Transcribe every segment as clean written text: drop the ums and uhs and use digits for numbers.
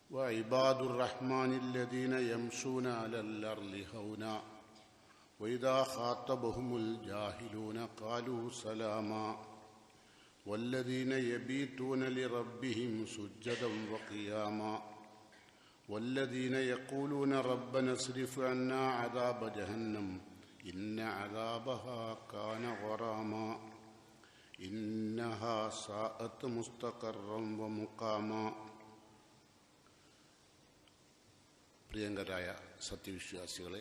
وعباد الرحمن الذين يمشون على الأرض هونا وإذا خاطبهم الجاهلون قالوا سلاما والذين يبيتون لربهم سجدا وقياما والذين يقولون ربنا اصرف عنا عذاب جهنم إن عذابها كان غراما إنها ساءت مستقرا ومقاما. പ്രിയങ്കരായ സത്യവിശ്വാസികളെ,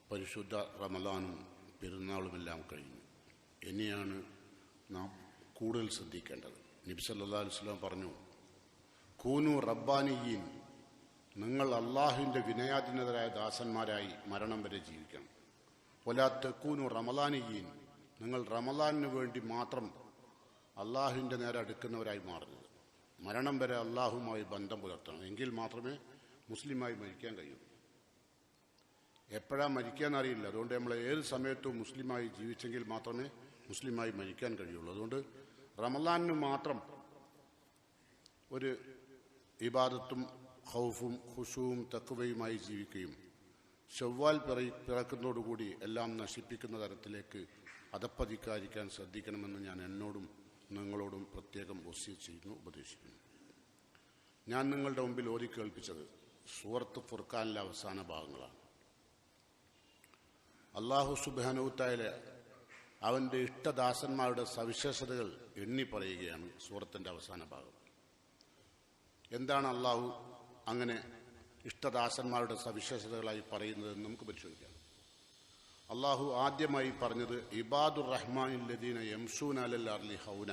പരിശുദ്ധ റമളാനും പെരുന്നാളുമെല്ലാം കഴിഞ്ഞു. ഇനിയാണ് നാം കൂടുതൽ ശ്രദ്ധിക്കേണ്ടത്. നബി സല്ലല്ലാഹു അലൈഹി വസല്ലം പറഞ്ഞു, കൂനു റബ്ബാനിയീൻ, നിങ്ങൾ അള്ളാഹുവിൻ്റെ വിനയാധീനതരായ ദാസന്മാരായി മരണം വരെ ജീവിക്കണം. വലാ തകൂനു റമളാനിയീൻ, നിങ്ങൾ റമളാനിന് വേണ്ടി മാത്രം അള്ളാഹുവിൻ്റെ നേരെ അടുക്കുന്നവരായി മാറരുത്. മരണം വരെ അള്ളാഹുമായി ബന്ധം പുലർത്തണം. എങ്കിൽ മാത്രമേ മുസ്ലിമായി മരിക്കാൻ കഴിയൂ. എപ്പോഴാണ് മരിക്കാനറിയില്ല. അതുകൊണ്ട് നമ്മൾ ഏത് സമയത്തും മുസ്ലിമായി ജീവിച്ചെങ്കിൽ മാത്രമേ മുസ്ലിമായി മരിക്കാൻ കഴിയുള്ളൂ. അതുകൊണ്ട് റമളാനിന് മാത്രം ഒരു ഇബാദത്തും ഖൗഫും ഖുശൂവും തഖ്വയുമായി ജീവിക്കുകയും ശവ്വാൽ പിറക്കുന്നതോടുകൂടി എല്ലാം നശിപ്പിക്കുന്ന തരത്തിലേക്ക് അധപ്പതിക്കാതിരിക്കാൻ ശ്രദ്ധിക്കണമെന്ന് ഞാൻ എന്നോടും നിങ്ങളോടും പ്രത്യേകം വസിയത്ത് ചെയ്യുന്നു, ഉപദേശിക്കുന്നു. ഞാൻ നിങ്ങളുടെ മുമ്പിൽ ഓതി കേൾപ്പിച്ചത് സൂറത്ത് ഫുർഖാനിലെ അവസാന ഭാഗങ്ങളാണ്. അല്ലാഹു സുബ്ഹാനഹു തആല അവൻ്റെ ഇഷ്ടദാസന്മാരുടെ സവിശേഷതകൾ എണ്ണി പറയുകയാണ് സൂറത്തിൻ്റെ അവസാന ഭാഗം. എന്താണ് അല്ലാഹു അങ്ങനെ ഇഷ്ടദാസന്മാരുടെ സവിശേഷതകളായി പറയുന്നതെന്ന് നമുക്ക് പരിശോധിക്കാം. അള്ളാഹു ആദ്യമായി പറഞ്ഞത് ഇബാദുർ റഹ്മാനില്ലദീന യംശൂന അലൽ അർളി ഹൗന,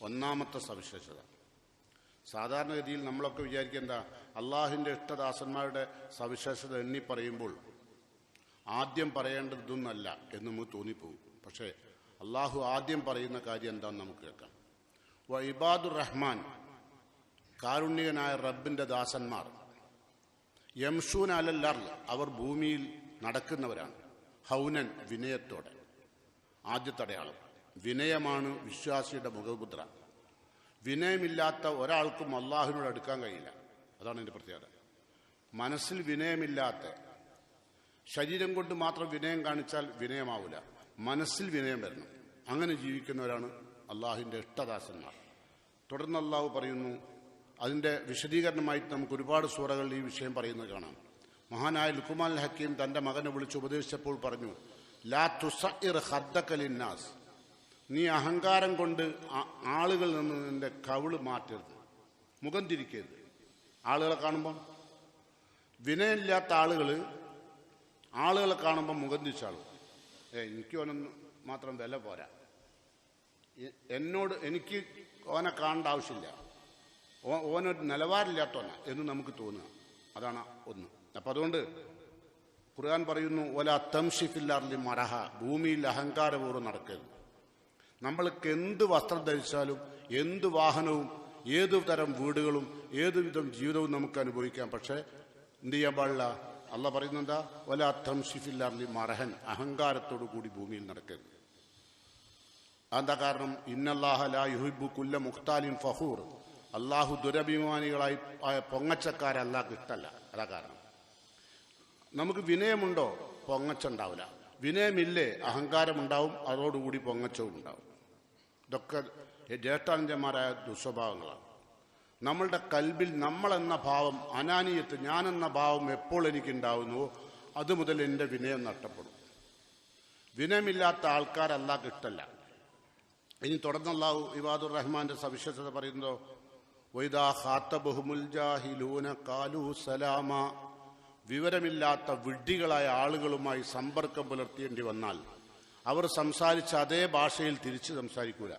ഒന്നാമത്തെ സവിശേഷത. സാധാരണഗതിയിൽ നമ്മളൊക്കെ വിചാരിക്കേണ്ട അള്ളാഹുവിൻ്റെ ഇഷ്ടദാസന്മാരുടെ സവിശേഷത എണ്ണി പറയുമ്പോൾ ആദ്യം പറയേണ്ടത് ഇതൊന്നല്ല എന്ന് നമുക്ക് തോന്നിപ്പോകും. പക്ഷേ അള്ളാഹു ആദ്യം പറയുന്ന കാര്യം എന്താണെന്ന് നമുക്ക് കേൾക്കാം. വ ഇബാദുർ റഹ്മാൻ, കാരുണ്യകനായ റബ്ബിൻ്റെ ദാസന്മാർ, യംശൂന അലൽ അർള്, അവർ ഭൂമിയിൽ നടക്കുന്നവരാണ്, ഹൗനൻ, വിനയത്തോടെ. ആദ്യത്തെ അടയാളം വിനയമാണ് വിശ്വാസിയുടെ മുഖമുദ്ര. വിനയമില്ലാത്ത ഒരാൾക്കും അള്ളാഹുവിനോട് അടുക്കാൻ കഴിയില്ല. അതാണ് എൻ്റെ പ്രത്യേകത. മനസ്സിൽ വിനയമില്ലാത്ത, ശരീരം കൊണ്ട് മാത്രം വിനയം കാണിച്ചാൽ വിനയമാവില്ല, മനസ്സിൽ വിനയം വരണം. അങ്ങനെ ജീവിക്കുന്നവരാണ് അള്ളാഹുവിൻ്റെ ഇഷ്ടദാസന്മാർ. തുടർന്ന് അള്ളാഹു പറയുന്നു, അതിൻ്റെ വിശദീകരണമായിട്ട് നമുക്ക് ഒരുപാട് സൂറകളിൽ ഈ വിഷയം പറയുന്നത് കാണാം. മഹാനായ ലുഖ്മാൻ ഹക്കീം തൻ്റെ മകനെ വിളിച്ച് ഉപദേശിച്ചപ്പോൾ പറഞ്ഞു, ലാ തുസഇർ ഖദ്ദക ലിന്നാസ്, നീ അഹങ്കാരം കൊണ്ട് ആളുകളിൽ നിന്ന് നിന്റെ കവിള് മാറ്റരുത്, മുഖം തിരിക്കരുത്. ആളുകളെ കാണുമ്പം വിനയമില്ലാത്ത ആളുകളെ കാണുമ്പം മുഖം തിരിച്ചാളും, എനിക്ക് ഓനൊന്നും മാത്രം വില പോരാ, എനിക്ക് ഓനെ കാണേണ്ട ആവശ്യമില്ല, ഓനൊരു നിലവാരമില്ലാത്തവന എന്ന് നമുക്ക് തോന്നുക. അതാണ് ഒന്ന്. അപ്പം അതുകൊണ്ട് ഖുർആൻ പറയുന്നു, വലാ തംശി ഫിൽ അർളി മറഹ, ഭൂമിയിൽ അഹങ്കാരപൂർവ്വം നടക്കരുത്. നമ്മൾക്ക് എന്ത് വസ്ത്രം ധരിച്ചാലും, എന്ത് വാഹനവും, ഏതു തരം വീടുകളും, ഏതുവിധം ജീവിതവും നമുക്ക് അനുഭവിക്കാം. പക്ഷേ എന്ത് ചെയ്യാൻ പാടില്ല? അള്ളാഹ് പറയുന്നെന്താ? വലാ തംശി ഫിൽ അർളി മറഹൻ, അഹങ്കാരത്തോടു കൂടി ഭൂമിയിൽ നടക്കരുത്. അതെന്താ കാരണം? ഇന്നല്ലാഹ ലാ യുഹിബ്ബു കുല്ല മുഖ്താലിൻ ഫഖൂർ, അള്ളാഹു ദുരഭിമാനികളായി പൊങ്ങച്ചക്കാരെ അള്ളാഹ്ക്ക് ഇഷ്ടമല്ല. അതാ കാരണം. നമുക്ക് വിനയമുണ്ടോ? പൊങ്ങച്ചുണ്ടാവില്ല. വിനയമില്ലേ? അഹങ്കാരമുണ്ടാവും, അതോടുകൂടി പൊങ്ങച്ചവും ഉണ്ടാവും. ഇതൊക്കെ ജ്യേഷ്ഠാനുജന്മാരായ ദുസ്വഭാവങ്ങളാണ്. നമ്മളുടെ കൽബിൽ നമ്മളെന്ന ഭാവം, അനാനിയത്ത്, ഞാനെന്ന ഭാവം എപ്പോൾ എനിക്കുണ്ടാവുന്നുവോ അതുമുതൽ എൻ്റെ വിനയം നഷ്ടപ്പെടും. വിനയമില്ലാത്ത ആൾക്കാർ അള്ളാഹ്ക്ക് ഇഷ്ടമല്ല. ഇനി തുടർന്ന് അല്ലാഹു ഇബാദുർ റഹ്മാന്റെ സവിശേഷത പറയുന്നതോ, വൈദാ ഖാതബഹുമുൽ ജാഹിലൂന ഖാലൂ സലാമാ, വിവരമില്ലാത്ത വിഡ്ഢികളായ ആളുകളുമായി സമ്പർക്കം പുലർത്തേണ്ടി വന്നാൽ അവർ സംസാരിച്ച അതേ ഭാഷയിൽ തിരിച്ച് സംസാരിക്കൂല,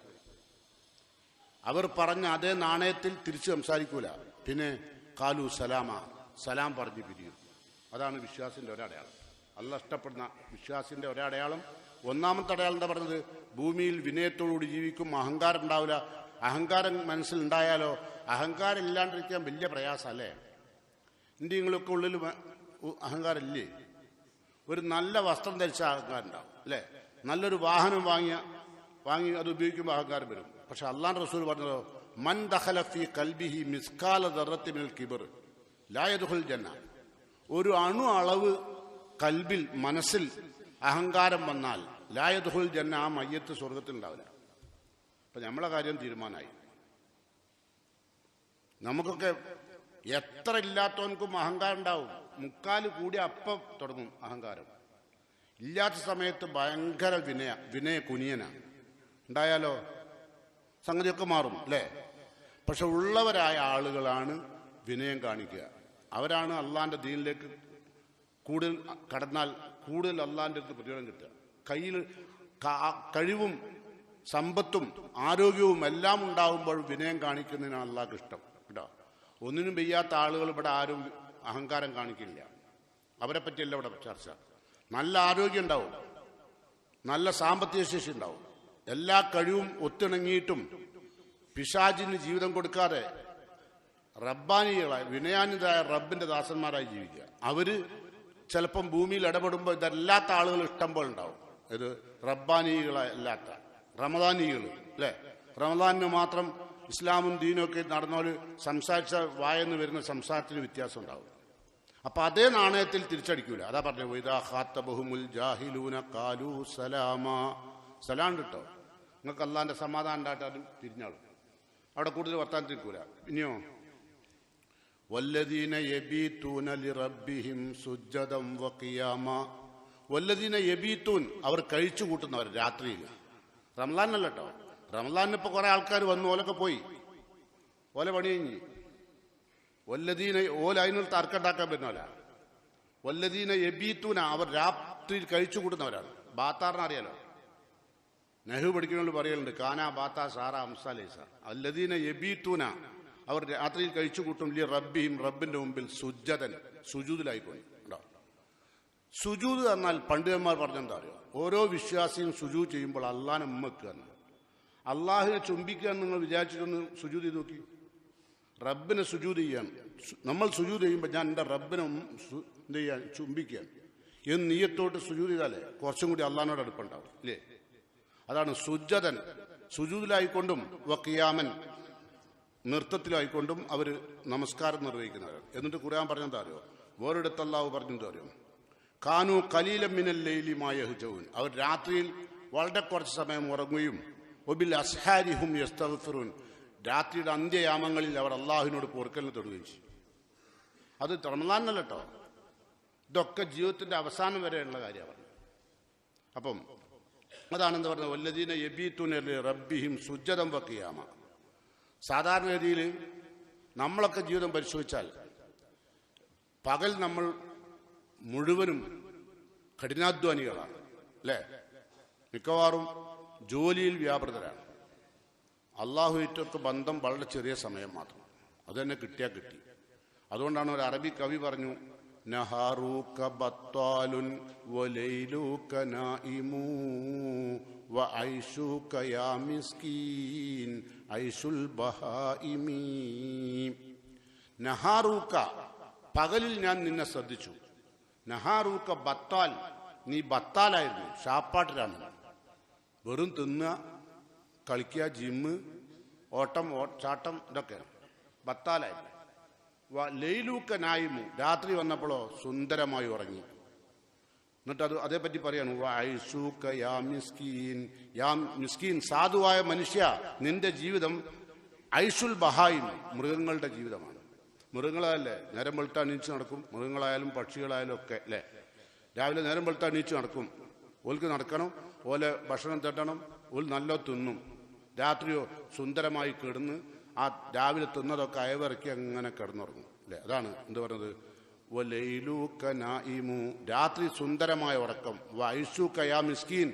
അവർ പറഞ്ഞ അതേ നാണയത്തിൽ തിരിച്ച് സംസാരിക്കൂല. പിന്നെ ഖാലൂ സലാമ, സലാം പറഞ്ഞ് പിരിയും. അതാണ് വിശ്വാസിന്റെ ഒരടയാളം. അല്ലാഹ് ഇഷ്ടപ്പെടുന്ന വിശ്വാസിന്റെ ഒരടയാളം. ഒന്നാമത്തെ അടയാളം എന്താ പറഞ്ഞത്? ഭൂമിയിൽ വിനയത്തോടുകൂടി ജീവിക്കും, അഹങ്കാരം ഉണ്ടാവില്ല. അഹങ്കാരം മനസ്സിലുണ്ടായാലോ, അഹങ്കാരം ഇല്ലാണ്ടിരിക്കാൻ വലിയ പ്രയാസമല്ലേ? ഇന്ത്യങ്ങളൊക്കെ ഉള്ളിൽ അഹങ്കാരമില്ലേ? ഒരു നല്ല വസ്ത്രം ധരിച്ച അഹങ്കാരം ഉണ്ടാവും അല്ലേ? നല്ലൊരു വാഹനം വാങ്ങി അത് ഉപയോഗിക്കുമ്പോൾ അഹങ്കാരം വരും. പക്ഷെ അള്ളാഹുവിന്റെ റസൂൽ പറഞ്ഞതോ, മൻ ദഖല ഫീ ഖൽബിഹി മിസ്കാല ദർറത്തി മിനൽ കിബ്ർ ലാ യദ്ഖുൽ ജന്ന. ഒരു അണു അളവ് കൽബിൽ മനസ്സിൽ അഹങ്കാരം വന്നാൽ ലാ യദ്ഖുൽ ജന്ന, ആ മയ്യത്ത് സ്വർഗത്തിൽ ഉണ്ടാവില്ല. അപ്പൊ നമ്മളെ കാര്യം തീരുമാനമായി. നമുക്കൊക്കെ എത്ര ഇല്ലാത്തവനക്കും അഹങ്കാരം ഉണ്ടാവും. മുക്കാല് കൂടി അപ്പം തുടങ്ങും അഹങ്കാരം. ഇല്ലാത്ത സമയത്ത് ഭയങ്കര വിനയ കുനിയനാണ്. ഉണ്ടായാലോ സംഗതിയൊക്കെ മാറും അല്ലേ? പക്ഷെ ഉള്ളവരായ ആളുകളാണ് വിനയം കാണിക്കുക. അവരാണ് അള്ളാന്റെ ദീനിലേക്ക് കൂടുതൽ കടന്നാൽ കൂടുതൽ അള്ളാന്റെ അടുത്ത് പ്രതിഫലം കിട്ടുക. കയ്യിൽ കഴിവും സമ്പത്തും ആരോഗ്യവും എല്ലാം ഉണ്ടാവുമ്പോൾ വിനയം കാണിക്കുന്നതിനാണ് അള്ളാഹ്ക്ക് ഇഷ്ടം കേട്ടോ. ഒന്നിനും വയ്യാത്ത ആളുകൾ ഇവിടെ ആരും അഹങ്കാരം കാണിക്കില്ല. അവരെ പറ്റിയല്ല ഇവിടെ ചർച്ച. നല്ല ആരോഗ്യം ഉണ്ടാവും, നല്ല സാമ്പത്തിക ശേഷി ഉണ്ടാവും, എല്ലാ കഴിവും ഒത്തിണങ്ങിയിട്ടും പിശാചിന് ജീവിതം കൊടുക്കാതെ റബ്ബാനികളായി വിനയാനിതായ റബ്ബിന്റെ ദാസന്മാരായി ജീവിക്കുക. അവര് ചിലപ്പം ഭൂമിയിൽ ഇടപെടുമ്പോൾ ഇതല്ലാത്ത ആളുകൾ ഇഷ്ടം പോലെ ഉണ്ടാവും. ഇത് റബ്ബാനികളല്ലാത്ത റമദാനികൾ അല്ലെ. റമദാനിന് മാത്രം ഇസ്ലാമും ദീനും ഒക്കെ നടന്നവര് സംസാരിച്ച വായെന്ന് വരുന്ന സംസാരത്തിന് വ്യത്യാസം ഉണ്ടാവും. അപ്പൊ അതേ നാണയത്തിൽ തിരിച്ചടിക്കൂല. അതാ പറഞ്ഞു വൈദാ ഖാത്തബഹുമുൽ ജാഹിലൂന ഖാലൂ സലാമാ. സലാം കിട്ടോ, നിങ്ങൾക്ക് അള്ളാന്റെ സമാധാനം ഉണ്ടായിട്ടാലും തിരിഞ്ഞാളും. അവിടെ കൂടുതൽ വർത്താനത്തിരിക്കൂല. ഇനിയോ വല്ലദീന യബീതൂന ലിറബ്ബിഹിം സുജ്ജദൻ വഖിയാമ. വല്ലദീന യബീതൂൻ, അവർ കഴിച്ചു കൂട്ടുന്നവർ രാത്രിയിൽ. റമളാനല്ല കേട്ടോ. റമളാനിന് ഇപ്പൊ കുറെ ആൾക്കാർ വന്നു, ഓലൊക്കെ പോയി, ഓല പണി കഴിഞ്ഞ്. വല്ലദീന ഓല അതിനൊരു തർക്കമുണ്ടാക്കാൻ പറ്റുന്നവരാ. വല്ലദീന യബീതൂന, അവർ രാത്രിയിൽ കഴിച്ചു കൂട്ടുന്നവരാണ്. ബാത്താറിന് അറിയാലോ, നെഹു പഠിക്കുന്നവർ പറയലുണ്ട് കാന ബാത്ത സാറ അംസാലേസ. അല്ലദീന യബീതൂന, അവർ രാത്രിയിൽ കഴിച്ചു കൂട്ടും ലി റബ്ബിഹിം, റബ്ബിന്റെ മുമ്പിൽ സുജ്ജദൻ, സുജൂദിലായിക്കൊണ്ട്. സുജൂദ് എന്നാൽ പണ്ഡിതന്മാർ പറഞ്ഞെന്താ അറിയോ, ഓരോ വിശ്വാസിയും സുജൂദ് ചെയ്യുമ്പോൾ അള്ളാഹിനെ ഉമ്മക്കുക എന്നാണ്. അള്ളാഹിനെ ചുംബിക്കുക എന്ന് നിങ്ങൾ വിചാരിച്ചിട്ടൊന്ന് സുജൂദ് ചെയ്ത് നോക്കി. റബ്ബിനെ സുജൂദ് ചെയ്യാൻ നമ്മൾ സുജൂദ് ചെയ്യുമ്പോൾ ഞാൻ എൻ്റെ റബ്ബിനെ എന്ത് ചെയ്യാൻ ചുംബിക്കാൻ എന്ന് നീയത്തോട്ട് സുജൂദ് ചെയ്താലേ കുറച്ചും കൂടി അള്ളാഹിനോട് അടുപ്പുണ്ടാവും ഇല്ലേ. അതാണ് സുജ്ജദൻ, സുജൂദിലായിക്കൊണ്ടും വഖിയാമൻ, നൃത്തത്തിലായിക്കൊണ്ടും അവർ നമസ്കാരം നിർവഹിക്കുന്നവർ. എന്നിട്ട് ഖുർആൻ പറഞ്ഞെന്താ അറിയോ, വേറെടുത്ത് അല്ലാഹു പറഞ്ഞെന്താ അറിയോ, കാനു ഖലീലൻ മിനൽ ലൈലി മാ യഹ്ജഊൻ, അവർ രാത്രിയിൽ വളരെ കുറച്ച് സമയം ഉറങ്ങുകയും വബിൽ അസ്ഹാരിഹും യസ്തഗ്ഫിറൂൻ, രാത്രിയുടെ അന്ത്യയാമങ്ങളിൽ അവർ അള്ളാഹുവിനോട് പൊറുക്കലിന് തൊടുകയും ചെയ്യും. അത് റമളാനല്ല കേട്ടോ, ഇതൊക്കെ ജീവിതത്തിന്റെ അവസാനം വരെയുള്ള കാര്യമാണ്. അപ്പം അതാണെന്ന് പറഞ്ഞത് വല്ലദീന യബീതൂന ലിറബ്ബിഹിം സുജ്ജദൻ വഖിയാമ. സാധാരണ രീതിയിൽ നമ്മളൊക്കെ ജീവിതം പരിശോധിച്ചാൽ പകൽ നമ്മൾ മുഴുവനും കഠിനാധ്വാനികളാണ് അല്ലേ. മിക്കവാറും ജോലിയിൽ വ്യാപൃതരാണ്. അള്ളാഹുവിറ്റൊക്കെ ബന്ധം വളരെ ചെറിയ സമയം മാത്രം, അത് തന്നെ കിട്ടിയാൽ കിട്ടി. അതുകൊണ്ടാണ് ഒരു അറബി കവി പറഞ്ഞു, നഹാറൂക ബത്താലുൻ വലൈലൂക നായിമൂ വഐശൂക യാ മിസ്കീൻ ഐശുൽ ബഹായിമീ. നഹാറൂക, പകലിൽ ഞാൻ നിന്നെ ശ്രദ്ധിച്ചു. നഹാറൂക ബത്താൽ, നീ ബത്താലായിരുന്നു, ഷാപ്പാട്ടിലാണ്. വെറും തിന്നുക, കളിക്കുക, ജിമ്മ്, ഓട്ടം, ചാട്ടം, ഇതൊക്കെ ബത്താലായിരുന്നു. ലൈലൂക്ക നായിമു, രാത്രി വന്നപ്പോഴോ സുന്ദരമായി ഉറങ്ങി. എന്നിട്ട് അതേപ്പറ്റി പറയാണ് വഐശൂക യാ മിസ്കീൻ, യാ മിസ്കീൻ, സാധുവായ മനുഷ്യ, നിന്റെ ജീവിതം ഐശുൽ ബഹായിം, മൃഗങ്ങളുടെ ജീവിതമാണ്. മൃഗങ്ങളല്ലേ നേരം വെളുത്താ എണീച്ച് നടക്കും, മൃഗങ്ങളായാലും പക്ഷികളായാലും ഒക്കെ അല്ലേ. രാവിലെ നേരം വെളുത്താ എണീച്ച് നടക്കും, ഓൽക്ക് നടക്കണം, ഓലെ ഭക്ഷണം തട്ടണം, ഓൽ നല്ല തിന്നും. രാത്രിയോ സുന്ദരമായി കിടന്ന് ആ രാവിലെ തിന്നതൊക്കെ അയവിറക്കി അങ്ങനെ കിടന്നുറങ്ങും അല്ലേ. അതാണ് എന്ത് പറഞ്ഞത്, വലൈലൂക നായിമു, രാത്രി സുന്ദരമായ ഉറക്കം. വഐശൂക യാ മിസ്കീൻ,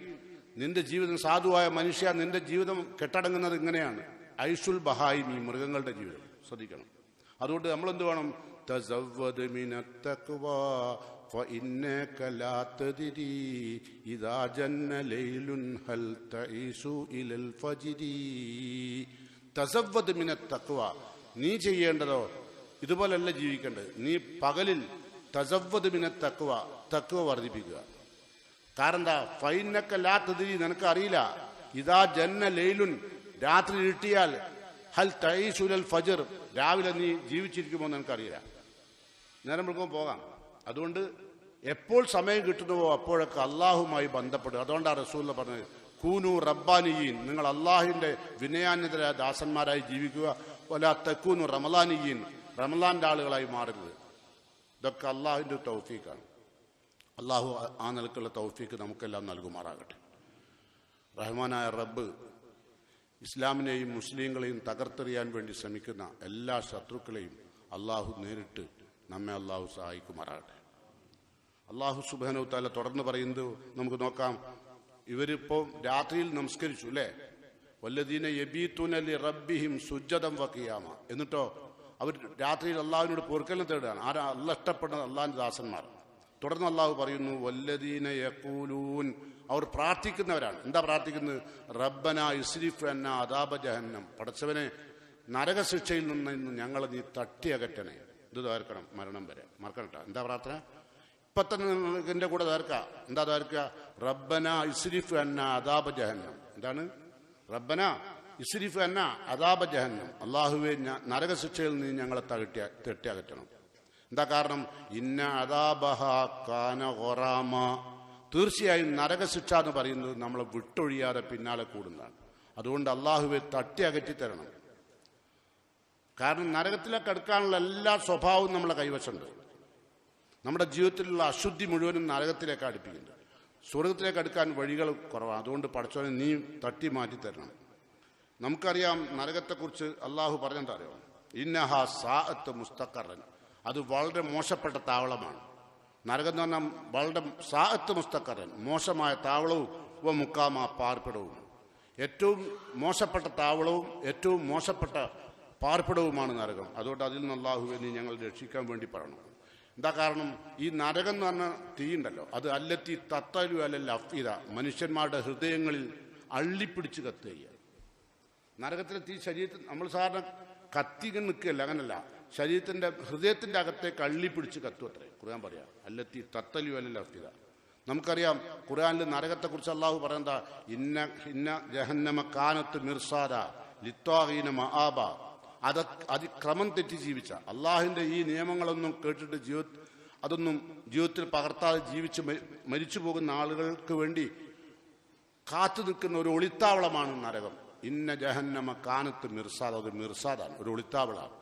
നിന്റെ ജീവിതം സാധുവായ മനുഷ്യ, നിന്റെ ജീവിതം കെട്ടടങ്ങുന്നത് ഇങ്ങനെയാണ്. ഐശുൽ ബഹായിമി, മൃഗങ്ങളുടെ ജീവിതം. ശ്രദ്ധിക്കണം. അതുകൊണ്ട് നമ്മളെന്ത് വേണം, തസവ്വദ് മിനത് തഖ്വാ ഫഇന്നക ലാ തദ്രി ഇദാ ജന്ന ലൈലുൻ ഹൽ തഈസു ഇലൽ ഫജ്രി. തസവ്വദ് മിനത് തഖ്വാ, നീ ചെയ്യേണ്ടതോ ഇതുപോലല്ല ജീവിക്കേണ്ടത്. നീ പകലിൽ തസവ്വദ് മിനത് തഖ്വാ, തഖ്വ വർദ്ധിപ്പിക്കുക. കാരണം എന്താ, ഫഇന്നക ലാ തദ്രി, നിനക്ക് അറിയില്ല. ഇദാ ജന്ന ലൈലുൻ, രാത്രി ഇരുട്ടിയാൽ ഹൽ തഈസുൽ ഫജ്ർ, രാവിലെ നീ ജീവിച്ചിരിക്കുമോ എന്ന് എനിക്കറിയില്ല. നേരം വിളിക്കുമ്പോൾ പോകാം. അതുകൊണ്ട് എപ്പോൾ സമയം കിട്ടുന്നുവോ അപ്പോഴൊക്കെ അള്ളാഹുമായി ബന്ധപ്പെടുക. അതുകൊണ്ടാണ് റസൂൽ പറഞ്ഞത്, കൂനു റബ്ബാനിയീൻ, നിങ്ങൾ അള്ളാഹുവിൻ്റെ വിനയാന്യതരായ ദാസന്മാരായി ജീവിക്കുക. വലാ തകൂനു റമളാനിയീൻ, റമളാന്റെ ആളുകളായി മാറരുത്. ഇതൊക്കെ അള്ളാഹുവിൻ്റെ തൗഫീഖാണ്. അള്ളാഹു ആ നിലക്കുള്ള തൗഫീഖ് നമുക്കെല്ലാം നൽകുമാറാകട്ടെ. റഹ്മാനായ റബ്ബ് ഇസ്ലാമിനെയും മുസ്ലിങ്ങളെയും തകർത്തെറിയാൻ വേണ്ടി ശ്രമിക്കുന്ന എല്ലാ ശത്രുക്കളെയും അള്ളാഹു നേരിട്ട് നമ്മെ അള്ളാഹു സഹായിക്കുമാറാകട്ടെ. അള്ളാഹു സുബ്ഹാനഹു തആല തുടർന്ന് പറയുന്നത് നമുക്ക് നോക്കാം. ഇവരിപ്പോൾ രാത്രിയിൽ നമസ്കരിച്ചു അല്ലേ, വല്ലദീന യബീതുന ലിറബ്ബിഹിം സുജ്ജദൻ വഖിയാമ. എന്നിട്ടോ അവർ രാത്രിയിൽ അള്ളാഹുവിനോട് പൊറുക്കലിനെ തേടുകയാണ്. ആരാ? അള്ളാഹ് ഇഷ്ടപ്പെടുന്ന അള്ളാഹിന്റെ ദാസന്മാർ. തുടർന്ന് അള്ളാഹു പറയുന്നു, വല്ലദീന യഖൂലൂൻ, അവർ പ്രാർത്ഥിക്കുന്നവരാണ്. എന്താ പ്രാർത്ഥിക്കുന്നത്? റബ്ബന ഇസ്രിഫ് അന്നാ അദാബ ജഹന്നം, പടച്ചവനെ നരകശിക്ഷയിൽ നിന്ന് ഞങ്ങളെ നീ തട്ടിയകറ്റണേ. ഇത് തകർക്കണം മരണം വരെ, മറക്കണട്ടോ. എന്താ പ്രാർത്ഥന? ഇപ്പൊ തന്നെ എൻ്റെ കൂടെ തകർക്കുക. എന്താ തകർക്കുക? റബ്ബന ഇസ്രിഫ് അന്നാ അദാബ ജഹന്നം. എന്താണ്? റബ്ബന ഇസ്രിഫ് അന്നാ അദാബ ജഹന്നം, അള്ളാഹുവെ നരകശിക്ഷയിൽ നിന്ന് ഞങ്ങളെ തട്ടിയകറ്റണം. എന്താ കാരണം? ഇന്ന അദാബഹ കാന ഖറാമ, തീർച്ചയായും നരകശിക്ഷ എന്ന് പറയുന്നത് നമ്മളെ വിട്ടൊഴിയാതെ പിന്നാലെ കൂടുന്നതാണ്. അതുകൊണ്ട് അള്ളാഹുവെ തട്ടി അകറ്റി തരണം. കാരണം നരകത്തിലേക്ക് അടുക്കാനുള്ള എല്ലാ സ്വഭാവവും നമ്മളെ കൈവശമുണ്ട്. നമ്മുടെ ജീവിതത്തിലുള്ള അശുദ്ധി മുഴുവനും നരകത്തിലേക്ക് അടുപ്പിക്കുന്നുണ്ട്. സ്വർഗത്തിലേക്ക് അടുക്കാൻ വഴികൾ കുറവാണ്. അതുകൊണ്ട് പടച്ചോനെ നീ തട്ടി മാറ്റി തരണം. നമുക്കറിയാം നരകത്തെക്കുറിച്ച് അള്ളാഹു പറഞ്ഞെന്താ അറിയോ? ഇന്നഹ സാഅത്ത് മുസ്തഖറൻ, അത് വളരെ മോശപ്പെട്ട താവളമാണ്. നരകം എന്ന് പറഞ്ഞാൽ വളരെ സാഅത്ത് മുസ്തഖറൻ, മോശമായ താവളവും മുക്കാമ പാർപ്പിടവും. ഏറ്റവും മോശപ്പെട്ട താവളവും ഏറ്റവും മോശപ്പെട്ട പാർപ്പിടവുമാണ് നരകം. അതുകൊണ്ട് അതിൽ നിന്ന് അല്ലാഹുവേ നീ ഞങ്ങൾ രക്ഷിക്കാൻ വേണ്ടി പറയണം. എന്താ കാരണം? ഈ നരകം എന്ന് പറഞ്ഞ തീയുണ്ടല്ലോ, അത് അല്ലത്തി തത്തലു അലൽ അഫ്ഇദ, മനുഷ്യന്മാരുടെ ഹൃദയങ്ങളിൽ അള്ളിപ്പിടിച്ച് കത്തുക. നരകത്തിലെ തീ ശരീരത്തിൽ നമ്മൾ സാധാരണ കത്തികൾ നിൽക്കുകയല്ല, അങ്ങനല്ല, ശരീരത്തിന്റെ ഹൃദയത്തിന്റെ അകത്തേക്ക് അള്ളിപ്പിടിച്ച് കത്തും അത്രേ ഖുർആൻ പറയാം. അല്ലത്തി തത്തലു അലൽ അഫ്ഇദ. നമുക്കറിയാം ഖുർആനിൽ നരകത്തെക്കുറിച്ച് അള്ളാഹു പറയുന്നത്, ഇന്ന ജഹന്നമ കാനത്ത് മിർസാദ ലിത്വാഗീന മആബ, അതിക്രമം തെറ്റി ജീവിച്ച, അള്ളാഹുവിൻ്റെ ഈ നിയമങ്ങളൊന്നും കേട്ടിട്ട് അതൊന്നും ജീവിതത്തിൽ പകർത്താതെ ജീവിച്ച് മരിച്ചു പോകുന്ന ആളുകൾക്ക് വേണ്ടി കാത്തു നിൽക്കുന്ന ഒരു ഒളിത്താവളമാണ് നരകം. ഇന്ന ജഹന്നമ കാനത്ത് മിർസാദ, അത് മിർസാദാണ്, ഒരു ഒളിത്താവളമാണ്.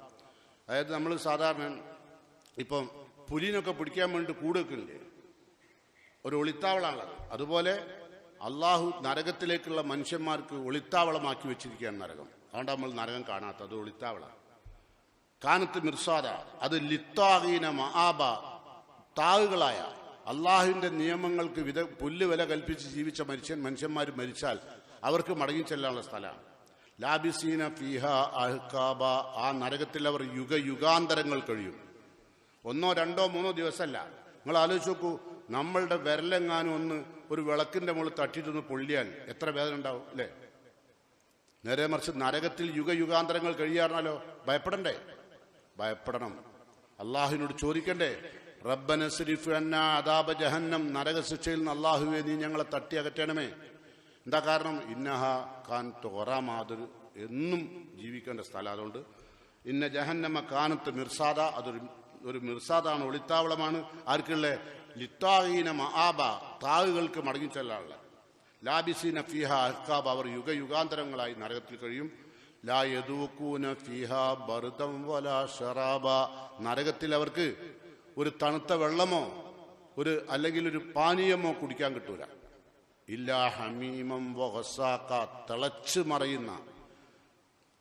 അതായത് നമ്മൾ സാധാരണ ഇപ്പം പുലിനൊക്കെ പിടിക്കാൻ വേണ്ടി കൂടുവെക്കില്ലേ, ഒരു ഒളിത്താവളമാണത്. അതുപോലെ അള്ളാഹു നരകത്തിലേക്കുള്ള മനുഷ്യന്മാർക്ക് ഒളിത്താവളമാക്കി വെച്ചിരിക്കുകയാണ് നരകം. അതുകൊണ്ട് നമ്മൾ നരകം കാണാത്ത, അത് ഒളിത്താവള. കാനത്ത് മിർസാദ, അത് ലിത്താഗീന മആബ, താവുകളായ അള്ളാഹുവിന്റെ നിയമങ്ങൾക്ക് പുല്ല് വില കൽപ്പിച്ച് ജീവിച്ച മനുഷ്യന്മാർ മരിച്ചാൽ അവർക്ക് മടങ്ങി ചെല്ലാനുള്ള സ്ഥലമാണ്. ലാബിസീന ഫീഹ അഹ്കാബ, ആ നരകത്തിൽ അവർ യുഗാന്തരങ്ങൾ കഴിയും. 1, 2, 3 ദിവസമല്ല. നിങ്ങൾ ആലോചിച്ച് നോക്കൂ, നമ്മളുടെ വിരലെങ്ങാനും ഒന്ന് ഒരു വിളക്കിന്റെ മുകളിൽ തട്ടിയിട്ടൊന്ന് പൊള്ളിയാൽ എത്ര വേദന ഉണ്ടാവും അല്ലേ? നേരെ മറിച്ച് നരകത്തിൽ യുഗാന്തരങ്ങൾ കഴിയാറിനാലോ ഭയപ്പെടണ്ടേ? ഭയപ്പെടണം. അള്ളാഹുവിനോട് ചോദിക്കണ്ടേ? റബ്ബന സ്രിഫ് അന്നാ അദാബ ജഹന്നം, നരകശിക്ഷയിൽ നിന്ന് അള്ളാഹുവേ നീ ഞങ്ങളെ തട്ടി അകറ്റണമേ. എന്താ കാരണം? ഇന്നഹ കാനത്ത് ഖറാമ, അതൊരു എന്നും ജീവിക്കേണ്ട സ്ഥലം. അതുകൊണ്ട് ഇന്ന ജഹന്നമ കാനത്ത് മിർസാദ, അതൊരു മിർസാദാണ്, ഒളിത്താവളമാണ്. ആർക്കുള്ള? ലിത്താഗീന മആബ, താവുകൾക്ക് മടങ്ങിച്ചെല്ലാനുള്ള. ലാബിസീന ഫീഹ അഹ്കാബ, അവർ യുഗാന്തരങ്ങളായി നരകത്തിൽ കഴിയും. ലാ യദൂകൂന ഫീഹ ബർദം വലാ ശറാബ, നരകത്തിൽ അവർക്ക് ഒരു തണുത്ത വെള്ളമോ അല്ലെങ്കിൽ ഒരു പാനീയമോ കുടിക്കാൻ കിട്ടൂല. ഇല്ലാ ഹമീമം വഗസാക, തിളച്ചു മറയുന്ന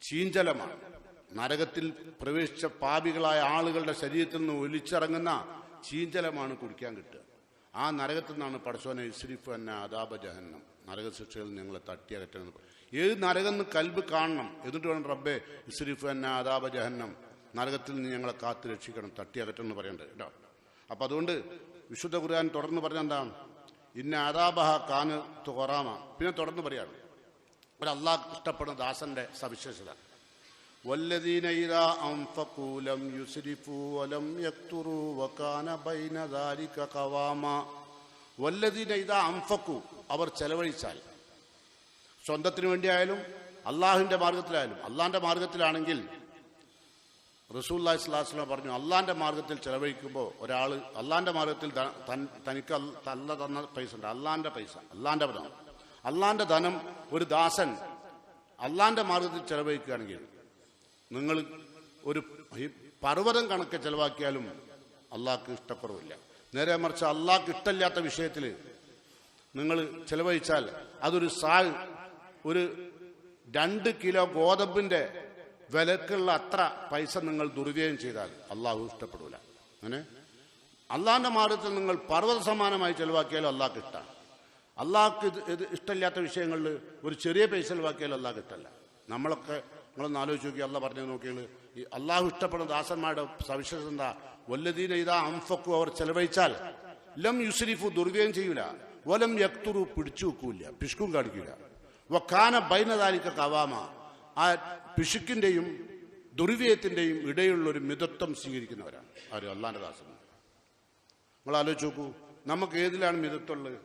ചീഞ്ചലമാണ്. നരകത്തിൽ പ്രവേശിച്ച പാപികളായ ആളുകളുടെ ശരീരത്തിൽ നിന്ന് ഒലിച്ചിറങ്ങുന്ന ചീഞ്ചലമാണ് കുടിക്കാൻ കിട്ടുക. ആ നരകത്തിൽ നിന്നാണ് പടച്ചോനെ ഇസ്രിഫ് അന്ന അദാബ ജഹന്നം, നരകശിക്ഷയിൽ ഞങ്ങളെ തട്ടിയകറ്റണം. ഏത് നരകം എന്ന് കൽബ് കാണണം. എന്നിട്ട് വേണം റബ്ബെ ഇസ്രിഫ് അന്ന അദാബ ജഹന്നം, നരകത്തിൽ നിന്ന് ഞങ്ങളെ കാത്ത് രക്ഷിക്കണം, തട്ടിയകറ്റണം എന്ന് പറയേണ്ടത് കേട്ടോ. അപ്പം അതുകൊണ്ട് വിശുദ്ധ ഖുർആൻ തുടർന്ന് പറഞ്ഞ എന്താണ്? ഇന്ന അദാബഹ കാനത്ത് ഖറാമ. പിന്നെ തുടർന്ന് പറയാണ് ഒരു അള്ളാഹ് ഇഷ്ടപ്പെടുന്ന ദാസന്റെ സവിശേഷത, വല്ലദീന ഇദാ അൻഫഖൂ ലം യുസ്രിഫൂ വലം യഖ്തുറൂ വകാന ബൈന ദാലിക ഖവാമ. വല്ലദീന ഇദാ അൻഫഖൂ, അവർ ചെലവഴിച്ചാൽ, സ്വന്തത്തിന് വേണ്ടിയായാലും അള്ളാഹുവിൻ്റെ മാർഗത്തിലായാലും. അള്ളാഹിൻ്റെ മാർഗത്തിലാണെങ്കിൽ റസൂലുള്ളാഹി സ്വല്ലല്ലാഹു അലൈഹി വസല്ലം പറഞ്ഞു, അള്ളാഹിൻ്റെ മാർഗത്തിൽ ചെലവഴിക്കുമ്പോൾ ഒരാൾ അള്ളാഹിൻ്റെ മാർഗത്തിൽ തനിക്ക് അല്ല തന്ന പൈസ ഉണ്ട്, അള്ളാഹിൻ്റെ പൈസ, അള്ളാഹിൻ്റെ ധനം, അള്ളാഹിൻ്റെ ധനം ഒരു ദാസൻ അള്ളാഹിൻ്റെ മാർഗത്തിൽ ചെലവഴിക്കുകയാണെങ്കിൽ നിങ്ങൾ ഒരു പർവ്വതം കണക്ക് ചെലവാക്കിയാലും അള്ളാഹ്ക്ക് ഇഷ്ടക്കുറവില്ല. നേരെ മറിച്ച് അള്ളാഹ്ക്ക് ഇഷ്ടമില്ലാത്ത വിഷയത്തിൽ നിങ്ങൾ ചെലവഴിച്ചാൽ അതൊരു ഒരു 2 കിലോ ഗോതമ്പിൻ്റെ വിലക്കുള്ള അത്ര പൈസ നിങ്ങൾ ദുർവ്യയം ചെയ്താൽ അള്ളാഹു ഇഷ്ടപ്പെടില്ല. അങ്ങനെ അള്ളാഹിൻ്റെ മാർഗത്തിൽ നിങ്ങൾ പർവ്വത സമാനമായി ചെലവാക്കിയാലും അള്ളാഹ്ക്ക് ഇഷ്ടമാണ്. അള്ളാഹ്ക്ക് ഇത് ഇഷ്ടമില്ലാത്ത വിഷയങ്ങളിൽ ഒരു ചെറിയ പൈസ ചെലവാക്കിയാലും അള്ളാഹ്ക്ക് ഇഷ്ടമല്ല. നിങ്ങളൊന്ന് ആലോചിച്ച് നോക്കി, അള്ളാഹ് പറഞ്ഞു നോക്കിയാൽ ഈ അള്ളാഹു ഇഷ്ടപ്പെടുന്ന ദാസന്മാരുടെ സവിശേഷത എന്താ? വല്ലദീന ഇദാ അൻഫഖു, അവർ ചെലവഴിച്ചാൽ ലം യുസ്രിഫു, ദുർവ്യയം ചെയ്യൂല, വലം യക്തുറു, പിടിച്ചു വെക്കൂല, പിശുക്കും കാണിക്കൂല, വകാന ബൈന ദാലിക ഖവാമ, ആ പിശുക്കിൻ്റെയും ദുർവ്യയത്തിൻ്റെയും ഇടയിലുള്ളൊരു മിതത്വം സ്വീകരിക്കുന്നവരാണ് ആരും അള്ളാഹിൻ്റെ ദാസന്മാർ. നിങ്ങൾ ആലോചിച്ച് നോക്കൂ, നമുക്ക് ഏതിലാണ് മിതത്വമുള്ളത്?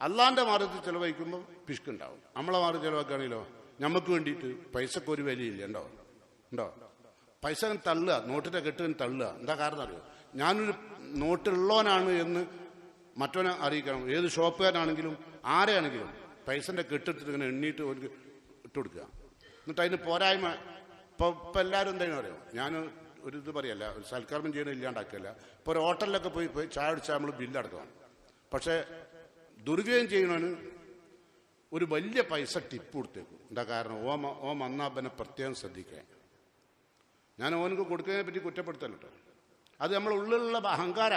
അള്ളാഹിൻ്റെ മാർഗത്തിൽ ചെലവഴിക്കുമ്പോൾ പിശുക്കുണ്ടാവും. നമ്മളെ മാർഗം ചെലവാക്കുകയാണെങ്കിലോ നമുക്ക് വേണ്ടിയിട്ട് പൈസക്ക് ഒരു വിലയില്ല. ഉണ്ടോ? പൈസ തള്ളുക, നോട്ടിൻ്റെ കെട്ടുകൻ തള്ളുക. എന്താ കാരണം അറിയോ? ഞാനൊരു നോട്ടുള്ളവനാണ് എന്ന് മറ്റവനെ അറിയിക്കണം. ഏത് ഷോപ്പുകാരനാണെങ്കിലും ആരെയാണെങ്കിലും പൈസൻ്റെ കെട്ടിട്ടിട്ട് ഇങ്ങനെ എണ്ണീട്ട് ഒരു ഇട്ട് കൊടുക്കുക. എന്നിട്ട് അതിന് പോരായ്മ ഇപ്പം എല്ലാവരും എന്തെങ്കിലും അറിയോ? ഞാൻ ഒരു ഇത് പറയല്ല, ഒരു സൽക്കർമ്മം ചെയ്യണം ഇല്ലാണ്ടാക്കിയല്ല. ഇപ്പോൾ ഒരു ഹോട്ടലിലൊക്കെ പോയി ചായ അടിച്ചാൽ നമ്മൾ ബില്ലടക്കണം. പക്ഷേ ദുർവ്യയം ചെയ്യണവന് ഒരു വലിയ പൈസ ടിപ്പ് കൊടുത്തേക്കും. എന്താ കാരണം? ഓ മന്നാബനെ പ്രത്യേകം ശ്രദ്ധിക്കുക. ഞാൻ ഓനക്ക് കൊടുക്കുന്നതിനെ പറ്റി കുറ്റപ്പെടുത്തല്ലോ. അത് നമ്മളെ ഉള്ളിലുള്ള അഹങ്കാര.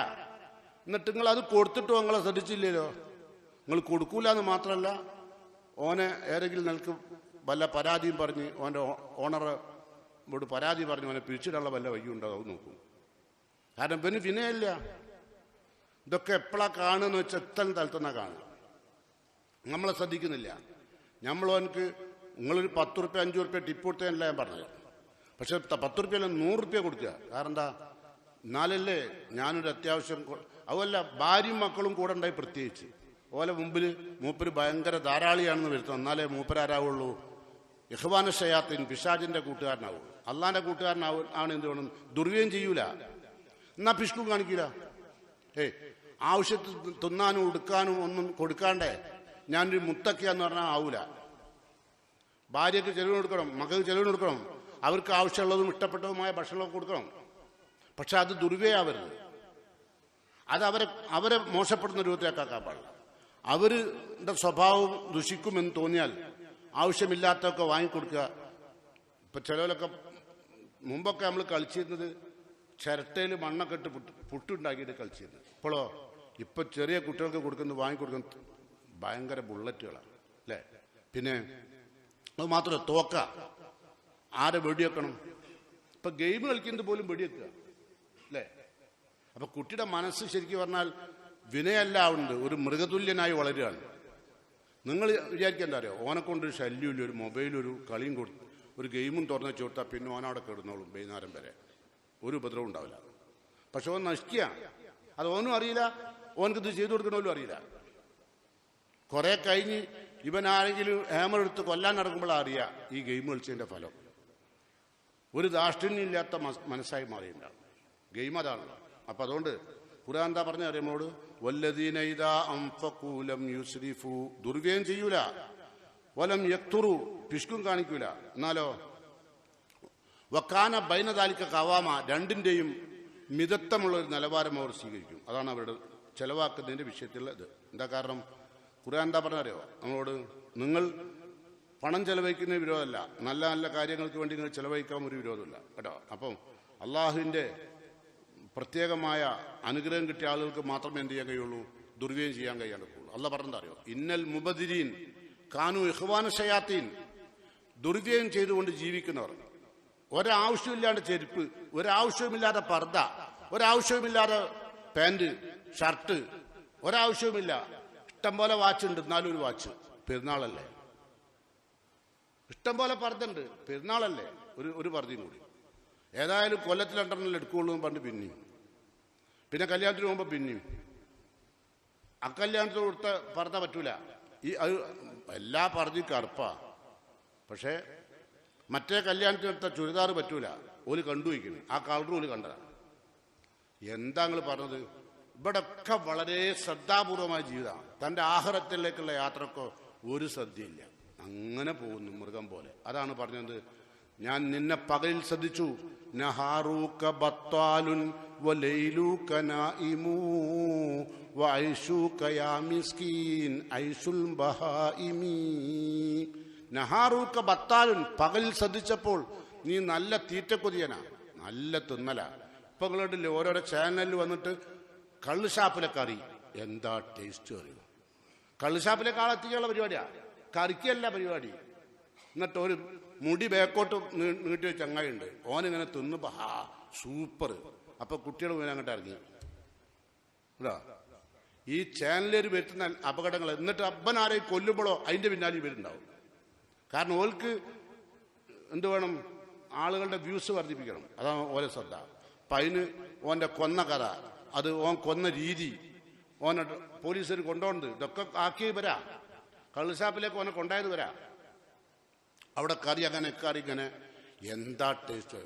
എന്നിട്ട് നിങ്ങൾ അത് കൊടുത്തിട്ടോ നിങ്ങളെ ശ്രദ്ധിച്ചില്ലല്ലോ. നിങ്ങൾ കൊടുക്കൂല എന്ന് മാത്രമല്ല, ഓനെ ഏതെങ്കിലും നിനക്ക് വല്ല പരാതിയും പറഞ്ഞ് ഓൻ്റെ ഓണറോട് പരാതി പറഞ്ഞ് ഓനെ പിരിച്ചിട്ടുള്ള വല്ല വയ്യുണ്ടോ അത് നോക്കും. കാരണം പിന്നെ വിനയമില്ല. ഇതൊക്കെ എപ്പോഴാണ് കാണുമെന്ന് വെച്ചാൽ എത്തൽ തലത്തുനിന്നാണ് കാണുക. നമ്മളെ ശ്രദ്ധിക്കുന്നില്ല. നമ്മളോനക്ക് നിങ്ങളൊരു 10 റുപ്യ 5 റുപ്യ ടിപ്പ് കൊടുത്തതല്ല ഞാൻ പറഞ്ഞത്. പക്ഷെ 10 റുപ്യല്ല 100 റുപ്യ കൊടുക്കുക. കാരണം എന്താ? എന്നാലല്ലേ ഞാനൊരു അത്യാവശ്യം. അതുമല്ല, ഭാര്യയും മക്കളും കൂടെ ഉണ്ടായി. പ്രത്യേകിച്ച് ഓലെ മുമ്പിൽ മൂപ്പര് ഭയങ്കര ധാരാളിയാണെന്ന് വരുത്തണം. എന്നാലേ മൂപ്പരാരാവുള്ളൂ. ഇഖ്വാന ഷയാത്തീൻ, പിശാചിന്റെ കൂട്ടുകാരനാവും. അള്ളാന്റെ കൂട്ടുകാരനാവും. എന്ത് വേണം? ദുർവ്യയം ചെയ്യൂല, എന്നാ പിശുക്കും കാണിക്കൂല. ആവശ്യത്തിൽ തിന്നാനും ഉടുക്കാനും ഒന്നും കൊടുക്കാണ്ടേ ഞാനൊരു മുത്തക്കിയാന്ന് പറഞ്ഞാൽ ആവൂല. ഭാര്യയ്ക്ക് ചെലവിന് കൊടുക്കണം, മകൾക്ക് ചെലവിന് കൊടുക്കണം, അവർക്ക് ആവശ്യമുള്ളതും ഇഷ്ടപ്പെട്ടതുമായ ഭക്ഷണമൊക്കെ കൊടുക്കണം. പക്ഷെ അത് ദുർവ്യയാവരുത്. അത് അവരെ മോശപ്പെടുന്ന രൂപത്തിലാക്കാൻ പാടില്ല. അവരുടെ സ്വഭാവം ദുഷിക്കുമെന്ന് തോന്നിയാൽ ആവശ്യമില്ലാത്തതൊക്കെ വാങ്ങിക്കൊടുക്കുക. ഇപ്പം ചിലവരൊക്കെ മുമ്പൊക്കെ നമ്മൾ കളിച്ചിരുന്നത് ചിരട്ടയിൽ മണ്ണൊക്കെ ഇട്ട് പുട്ടുണ്ടാക്കിയിട്ട് കളിച്ചിരുന്നത്. ഇപ്പം ചെറിയ കുട്ടികൾക്ക് കൊടുക്കുന്നത് വാങ്ങിക്കൊടുക്കുന്നത് ഭയങ്കര ബുള്ളറ്റുകളാണ് അല്ലേ? പിന്നെ അത് മാത്രമല്ല, തോക്ക ആരെ വെടിവെക്കണം. ഇപ്പം ഗെയിം കളിക്കുന്നത് പോലും വെടിവെക്കുക അല്ലേ? അപ്പം കുട്ടിയുടെ മനസ്സ് ശരിക്കും പറഞ്ഞാൽ വിനയല്ല ആവുന്നത്, ഒരു മൃഗതുല്യനായി വളരുകയാണ്. നിങ്ങൾ വിചാരിക്കുക എന്താ അറിയോ? ഓനെ കൊണ്ടൊരു ശല്യമില്ല, ഒരു മൊബൈലൊരു കളിയും കൊടുത്ത് ഒരു ഗെയിമും തുറന്നു വെച്ച് കൊടുത്താൽ പിന്നെ ഓനവിടെ കിടന്നോളും വൈകുന്നേരം വരെ, ഒരു ഉപദ്രവം ഉണ്ടാവില്ല. പക്ഷെ ഓൻ നശിക്കുക. അത് ഓനും അറിയില്ല, ഓനക്കിത് ചെയ്തു കൊടുക്കണമല്ലോ അറിയില്ല. കുറെ കഴിഞ്ഞ് ഇവൻ ആരെങ്കിലും ഹാമർ എടുത്ത് കൊല്ലാൻ നടക്കുമ്പോഴാണ് അറിയുക ഈ ഗെയിം കളിച്ചതിൻ്റെ ഫലം. ഒരു ദാഷ്ട്യമില്ലാത്ത മനസ്സായി മാറിയിട്ടുണ്ടാവും ഗെയിം. അതാണല്ലോ. അപ്പം അതുകൊണ്ട് ഖുർആൻ എന്താ പറഞ്ഞ അറിയുമ്പോട്? വല്ലദീന ഇദാ അൻഫഖൂ ലം യുസ്രിഫൂ, ദുർവ്യയം ചെയ്യൂല, വലം യക്തുറു, പിശുക്കും കാണിക്കൂല, എന്നാലോ വകാന ബൈന ദാലിക ഖവാമ, രണ്ടിൻ്റെയും മിതത്വമുള്ള ഒരു നിലവാരം അവർ സ്വീകരിക്കും. അതാണ് അവരുടെ ചെലവാക്കുന്നതിൻ്റെ വിഷയത്തിലുള്ളത്. എന്താ കാരണം? ഖുർആൻ എന്താ പറഞ്ഞറിയോ നമ്മളോട്? നിങ്ങൾ പണം ചെലവഴിക്കുന്ന വിരോധമല്ല, നല്ല നല്ല കാര്യങ്ങൾക്ക് വേണ്ടി നിങ്ങൾ ചെലവഴിക്കാൻ ഒരു വിരോധമില്ല കേട്ടോ. അപ്പം അള്ളാഹുവിൻ്റെ പ്രത്യേകമായ അനുഗ്രഹം കിട്ടിയ ആളുകൾക്ക് മാത്രമേ എന്ത് ചെയ്യാൻ കഴിയുള്ളൂ? ദുർവ്യയം ചെയ്യാൻ കഴിയാണ്ടുള്ളൂ. അള്ളാഹ് പറഞ്ഞെന്താ അറിയോ? ഇന്നൽ മുബദിരീൻ കാനു ഇഖ്വാന ഷയാത്തീൻ, ദുർവ്യയം ചെയ്തുകൊണ്ട് ജീവിക്കുന്നവർ. ഒരാവശ്യമില്ലാണ്ട് ചെരുപ്പ്, ഒരാവശ്യവുമില്ലാതെ പർദ്ദ, ഒരാവശ്യവുമില്ലാതെ പാൻറ് ഷർട്ട്, ഒരാവശ്യവുമില്ല. ഇഷ്ടം പോലെ വാച്ച് ഉണ്ട്, എന്നാലും ഒരു വാച്ച്. പെരുന്നാളല്ലേ? ഇഷ്ടം പോലെ പർദ്ദ ഉണ്ട്, പെരുന്നാളല്ലേ? ഒരു പർദ്ദയും കൂടി. ഏതായാലും കൊല്ലത്തിൽ 2 എടുക്കുകയുള്ളൂ പണ്ട്. പിന്നെ കല്യാണത്തിന് പോകുമ്പോൾ പിന്നെയും അക്കല്യാണത്തിന് കൊടുത്ത പർദ്ദ പറ്റൂല. അത് എല്ലാ പർദ്ദയും കറുപ്പാ. പക്ഷേ മറ്റേ കല്യാണത്തിനെടുത്ത ചുരിദാർ പറ്റൂല, ഓല് കണ്ടുവയ്ക്കുന്നു, ആ കളർ ഓല് കണ്ടതാണ്. എന്താ നിങ്ങൾ പറഞ്ഞത്? ഇവിടൊക്കെ വളരെ ശ്രദ്ധാപൂർവമായ ജീവിതമാണ്. തൻ്റെ ആഹാരത്തിലേക്കുള്ള യാത്രക്കോ ഒരു ശ്രദ്ധയില്ല, അങ്ങനെ പോകുന്നു മൃഗം പോലെ. അതാണ് പറഞ്ഞത്, ഞാൻ നിന്നെ പകലിൽ ശ്രദ്ധിച്ചു, നഹാറൂക ബത്വാലുൻ വലൈലൂക നായിമൂ വഐശൂക യാ മിസ്കീൻ ഐശുൽ ബഹായിമീ. നഹാറൂക ബത്താലുൻ, പകലിൽ ശ്രദ്ധിച്ചപ്പോൾ നീ നല്ല തീറ്റക്കൊതിയനാ, നല്ല തിന്നല. ഇപ്പൊ നിങ്ങളുടെ ഓരോരോ ചാനലിൽ വന്നിട്ട് കള്ളുഷാപ്പിലെ കറി എന്താ ടേസ്റ്റ് അറിയും. കള്ളുഷാപ്പിലെ കാളെത്തിക്കാനുള്ള പരിപാടിയാ, കറിക്കല്ല പരിപാടി. എന്നിട്ട് ഒരു മുടി ബേക്കോട്ട് നീട്ടി വെച്ച ചങ്ങായിണ്ട്, ഓനിങ്ങനെ തിന്നുമ്പോ സൂപ്പർ. അപ്പൊ കുട്ടികൾ മുഴുവൻ അങ്ങോട്ട് ഇറങ്ങി. ഈ ചാനലിൽ വരുത്തുന്ന അപകടങ്ങൾ, എന്നിട്ട് അബ്ബൻ ആരെയും കൊല്ലുമ്പോഴോ അതിന്റെ പിന്നാലെ ഇവരുണ്ടാവും. കാരണം ഓൾക്ക് എന്ത് വേണം, ആളുകളുടെ വ്യൂസ് വർദ്ധിപ്പിക്കണം, അതാണ് ഓരോ ശ്രദ്ധ. അപ്പം അതിന് ഓൻ്റെ കൊന്ന കഥ, അത് ഓൻ കൊന്ന രീതി, ഓനെ പോലീസുകാർ കൊണ്ടുപോകുന്നത്, ഇതൊക്കെ ആക്കി വരാ. കള്ളുഷാപ്പിലേക്ക് ഓനെ കൊണ്ടായത് വരാ. അവിടെ കറി അങ്ങനെ കറി ഇങ്ങനെ എന്താ ടേസ്റ്റ്,